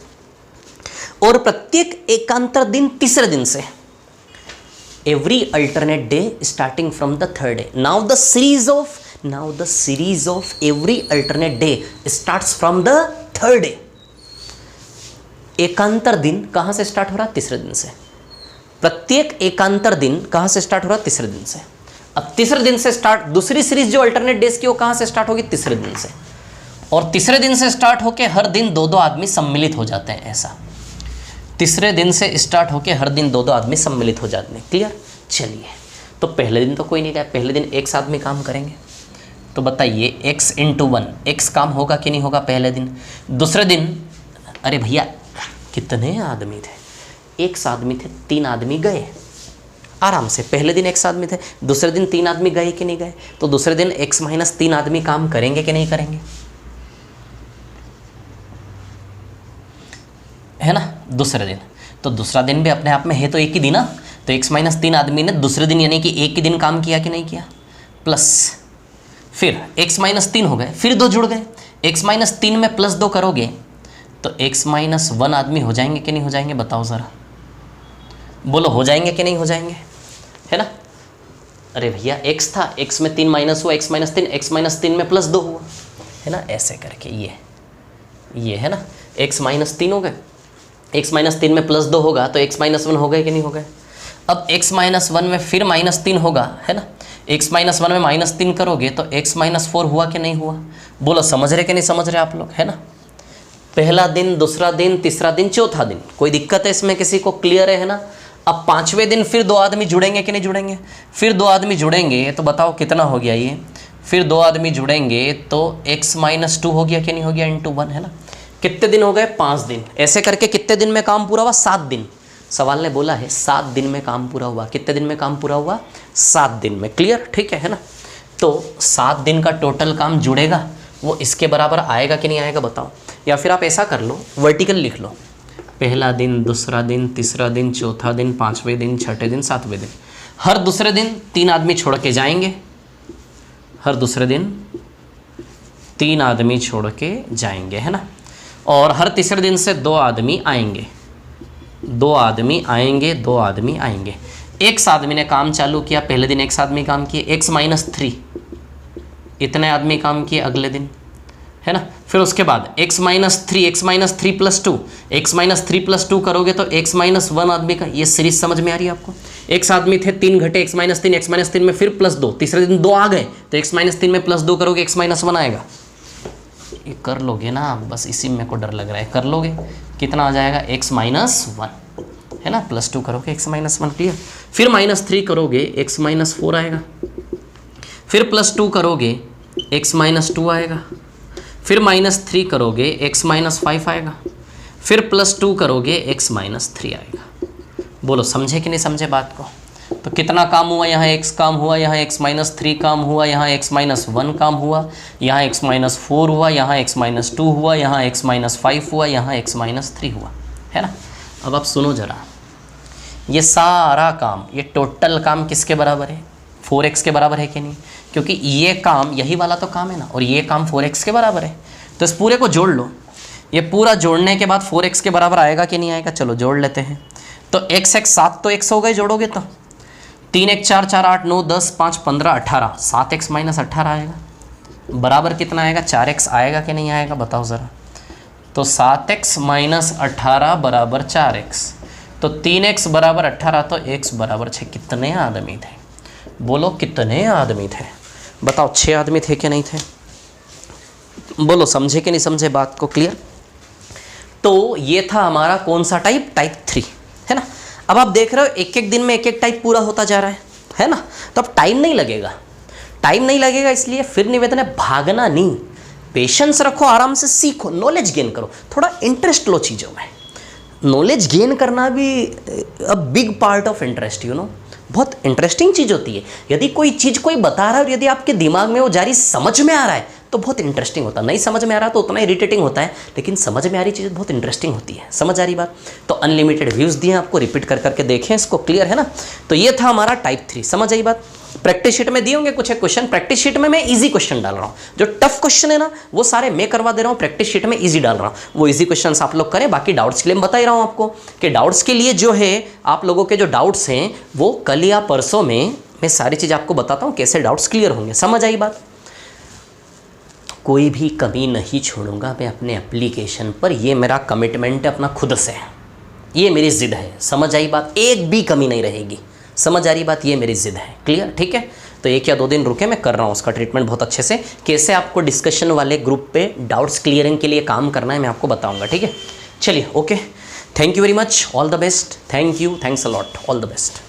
और प्रत्येक एकांतर दिन तीसरे दिन से, every alternate day starting from the third day. Now the series of every alternate day starts from the third day. एकांतर दिन कहाँ से स्टार्ट हो रहा? तीसरे दिन से। प्रत्येक एकांतर दिन कहाँ से स्टार्ट हो रहा? तीसरे दिन से। अब तीसरे दिन से स्टार्ट दूसरी सीरीज जो अल्टरनेट डेज की, वो कहाँ से स्टार्ट होगी? तीसरे दिन से। और तीसरे दिन से स्टार्ट होके हर दिन 2-2 आदमी सम्मिलित हो जाते हैं, ऐसा। तीसरे दिन से स्टार्ट होके हर दिन 2-2 आदमी सम्मिलित हो जाते हैं। क्लियर? चलिए, तो पहले दिन तो कोई नहीं गया, पहले दिन x आदमी काम करेंगे, तो बताइए x × 1 x काम होगा कि नहीं होगा पहले दिन? दूसरे दिन, अरे भैया कितने आदमी थे? x आदमी थे, 3 आदमी गए आराम से। पहले दिन x आदमी थे, दूसरे दिन 3 आदमी गए कि नहीं गए? तो दूसरे दिन x - 3 आदमी काम करेंगे कि नहीं करेंगे? है ना, दूसरे दिन। तो दूसरा दिन भी अपने आप में है तो एक ही दिन ना, तो x - 3 आदमी ने दूसरे दिन यानी कि एक ही दिन काम किया कि नहीं किया? प्लस फिर x - 3 हो गए, फिर 2 जुड़ गए। x - 3 में +2 करोगे तो x - 1 आदमी हो जाएंगे कि नहीं हो जाएंगे? बताओ ज़रा, बोलो हो जाएंगे कि नहीं हो जाएंगे? है ना? अरे भैया x था, x में 3 माइनस हुआ, x - 3, x - 3 में +2 हुआ, है ना? ऐसे करके ये है ना, x - 3 हो गए, x - 3 में +2 होगा तो x - 1 हो गए कि नहीं हो गए? अब x - 1 में फिर -3 होगा, है ना? x - 1 में -3 करोगे तो x - 4 हुआ कि नहीं हुआ? बोलो समझ रहे कि नहीं समझ रहे आप लोग? है ना? पहला दिन, दूसरा दिन, तीसरा दिन, चौथा दिन, कोई दिक्कत है इसमें किसी को? क्लियर है ना? अब 5वें दिन फिर 2 आदमी जुड़ेंगे कि नहीं जुड़ेंगे? फिर 2 आदमी जुड़ेंगे तो बताओ कितना हो गया ये? फिर 2 आदमी जुड़ेंगे तो x - 2 हो गया कि नहीं हो गया? × 1, है ना? कितने दिन हो गए? 5 दिन। ऐसे करके कितने दिन में काम पूरा हुआ? 7 दिन। सवाल ने बोला है 7 दिन में काम पूरा हुआ। कितने दिन में काम पूरा हुआ? 7 दिन में। क्लियर? ठीक है ना? तो 7 दिन का टोटल काम जुड़ेगा, वो इसके बराबर आएगा कि नहीं आएगा बताओ? या फिर आप ऐसा कर लो, वर्टिकल लिख लो, पहला दिन, दूसरा दिन, तीसरा दिन, चौथा दिन, 5वें दिन, 6ठे दिन, 7वें दिन। हर दूसरे दिन 3 आदमी छोड़ के जाएंगे, हर दूसरे दिन 3 आदमी छोड़ के जाएंगे, है ना? और हर तीसरे दिन से 2 आदमी आएंगे, 2 आदमी आएंगे, 2 आदमी आएंगे। x आदमी ने काम चालू किया, पहले दिन x आदमी काम किए, x - 3 इतने आदमी काम किए अगले दिन, है ना? फिर उसके बाद x - 3 + 2, x - 3 + 2 करोगे तो x - 1 आदमी का, ये सीरीज समझ में आ रही है आपको? x आदमी थे, 3 घटे x - 3, x - 3 में फिर +2, तीसरे दिन 2 आ गए तो x - 3 में +2 करोगे, x - 1 आएगा। ये कर लोगे ना आप? बस इसी में को डर लग रहा है, कर लोगे? कितना आ जाएगा? x - 1, है ना? +2 करोगे x - 1, क्लियर? फिर -3 करोगे x - 4 आएगा, फिर +2 करोगे x - 2 आएगा, फिर -3 करोगे x - 5 आएगा, फिर +2 करोगे x - 3 आएगा। बोलो समझे कि नहीं समझे बात को? तो कितना काम हुआ? यहाँ x काम हुआ, यहाँ x - 3 काम हुआ, यहाँ x - 1 काम हुआ, यहाँ x - 4 हुआ, यहाँ x - 2 हुआ, यहाँ x - 5 हुआ, यहाँ x - 3 हुआ, है ना? अब आप सुनो ज़रा, ये सारा काम, ये टोटल काम किसके बराबर है? 4x के बराबर है कि नहीं? क्योंकि ये काम, यही वाला तो काम है ना, और ये काम 4x के बराबर है। तो इस पूरे को जोड़ लो, ये पूरा जोड़ने के बाद 4x के बराबर आएगा कि नहीं आएगा? चलो जोड़ लेते हैं। तो x 7 तो x हो गए जोड़ोगे तो, 3 1 4 4 8 9 10 5 15 18, 7x - 18 आएगा, बराबर कितना आएगा? 4x आएगा कि नहीं आएगा? बताओ ज़रा। तो 7x - 18 = 4x, तो 3x = 18 तो x = 6। कितने आदमी थे? बोलो कितने आदमी थे? बताओ 6 आदमी थे कि नहीं थे? बोलो समझे कि नहीं समझे बात को? क्लियर? तो ये था हमारा कौन सा टाइप? टाइप 3, है ना। अब आप देख रहे हो एक एक दिन में एक एक टाइप पूरा होता जा रहा है ना। तो अब टाइम नहीं लगेगा, टाइम नहीं लगेगा, इसलिए फिर निवेदन है भागना नहीं, पेशेंस रखो, आराम से सीखो, नॉलेज गेन करो, थोड़ा इंटरेस्ट लो चीज़ों में। नॉलेज गेन करना भी a big part of interest, you know, बहुत इंटरेस्टिंग चीज़ होती है। यदि कोई चीज़ कोई बता रहा है और यदि आपके दिमाग में वो जारी समझ में आ रहा है तो बहुत इंटरेस्टिंग होता है। नहीं समझ में आ रहा तो उतना इरिटेटिंग होता है, लेकिन समझ में आ रही चीज़ बहुत इंटरेस्टिंग होती है। समझ आ रही बात? तो अनलिमिटेड व्यूज़ दिए आपको, रिपीट कर करके देखें इसको, क्लियर है ना। तो ये था हमारा टाइप 3, समझ आई बात। प्रैक्टिस शीट में दिए होंगे कुछ एक क्वेश्चन, प्रैक्टिस शीट में मैं इजी क्वेश्चन डाल रहा हूँ, जो टफ क्वेश्चन है ना वो सारे मैं करवा दे रहा हूँ, प्रैक्टिस शीट में इजी डाल रहा हूँ। वो इजी क्वेश्चंस आप लोग करें, बाकी डाउट्स के लिए मैं बता ही रहा हूँ आपको कि डाउट्स के लिए जो है आप लोगों के जो डाउट्स हैं वो कल या परसों में मैं सारी चीज़ आपको बताता हूँ कैसे डाउट्स क्लियर होंगे। समझ आई बात? कोई भी कमी नहीं छोड़ूंगा मैं अपने एप्लीकेशन पर, ये मेरा कमिटमेंट है अपना खुद से, ये मेरी जिद है। समझ आई बात? एक भी कमी नहीं रहेगी। समझ आ रही बात? ये मेरी जिद है। क्लियर? ठीक है। तो 1 या 2 दिन रुके, मैं कर रहा हूँ उसका ट्रीटमेंट बहुत अच्छे से। कैसे आपको डिस्कशन वाले ग्रुप पे डाउट्स क्लियरिंग के लिए काम करना है मैं आपको बताऊँगा, ठीक है। चलिए, okay, thank you very much, all the best, thank you, thanks a lot, all the best.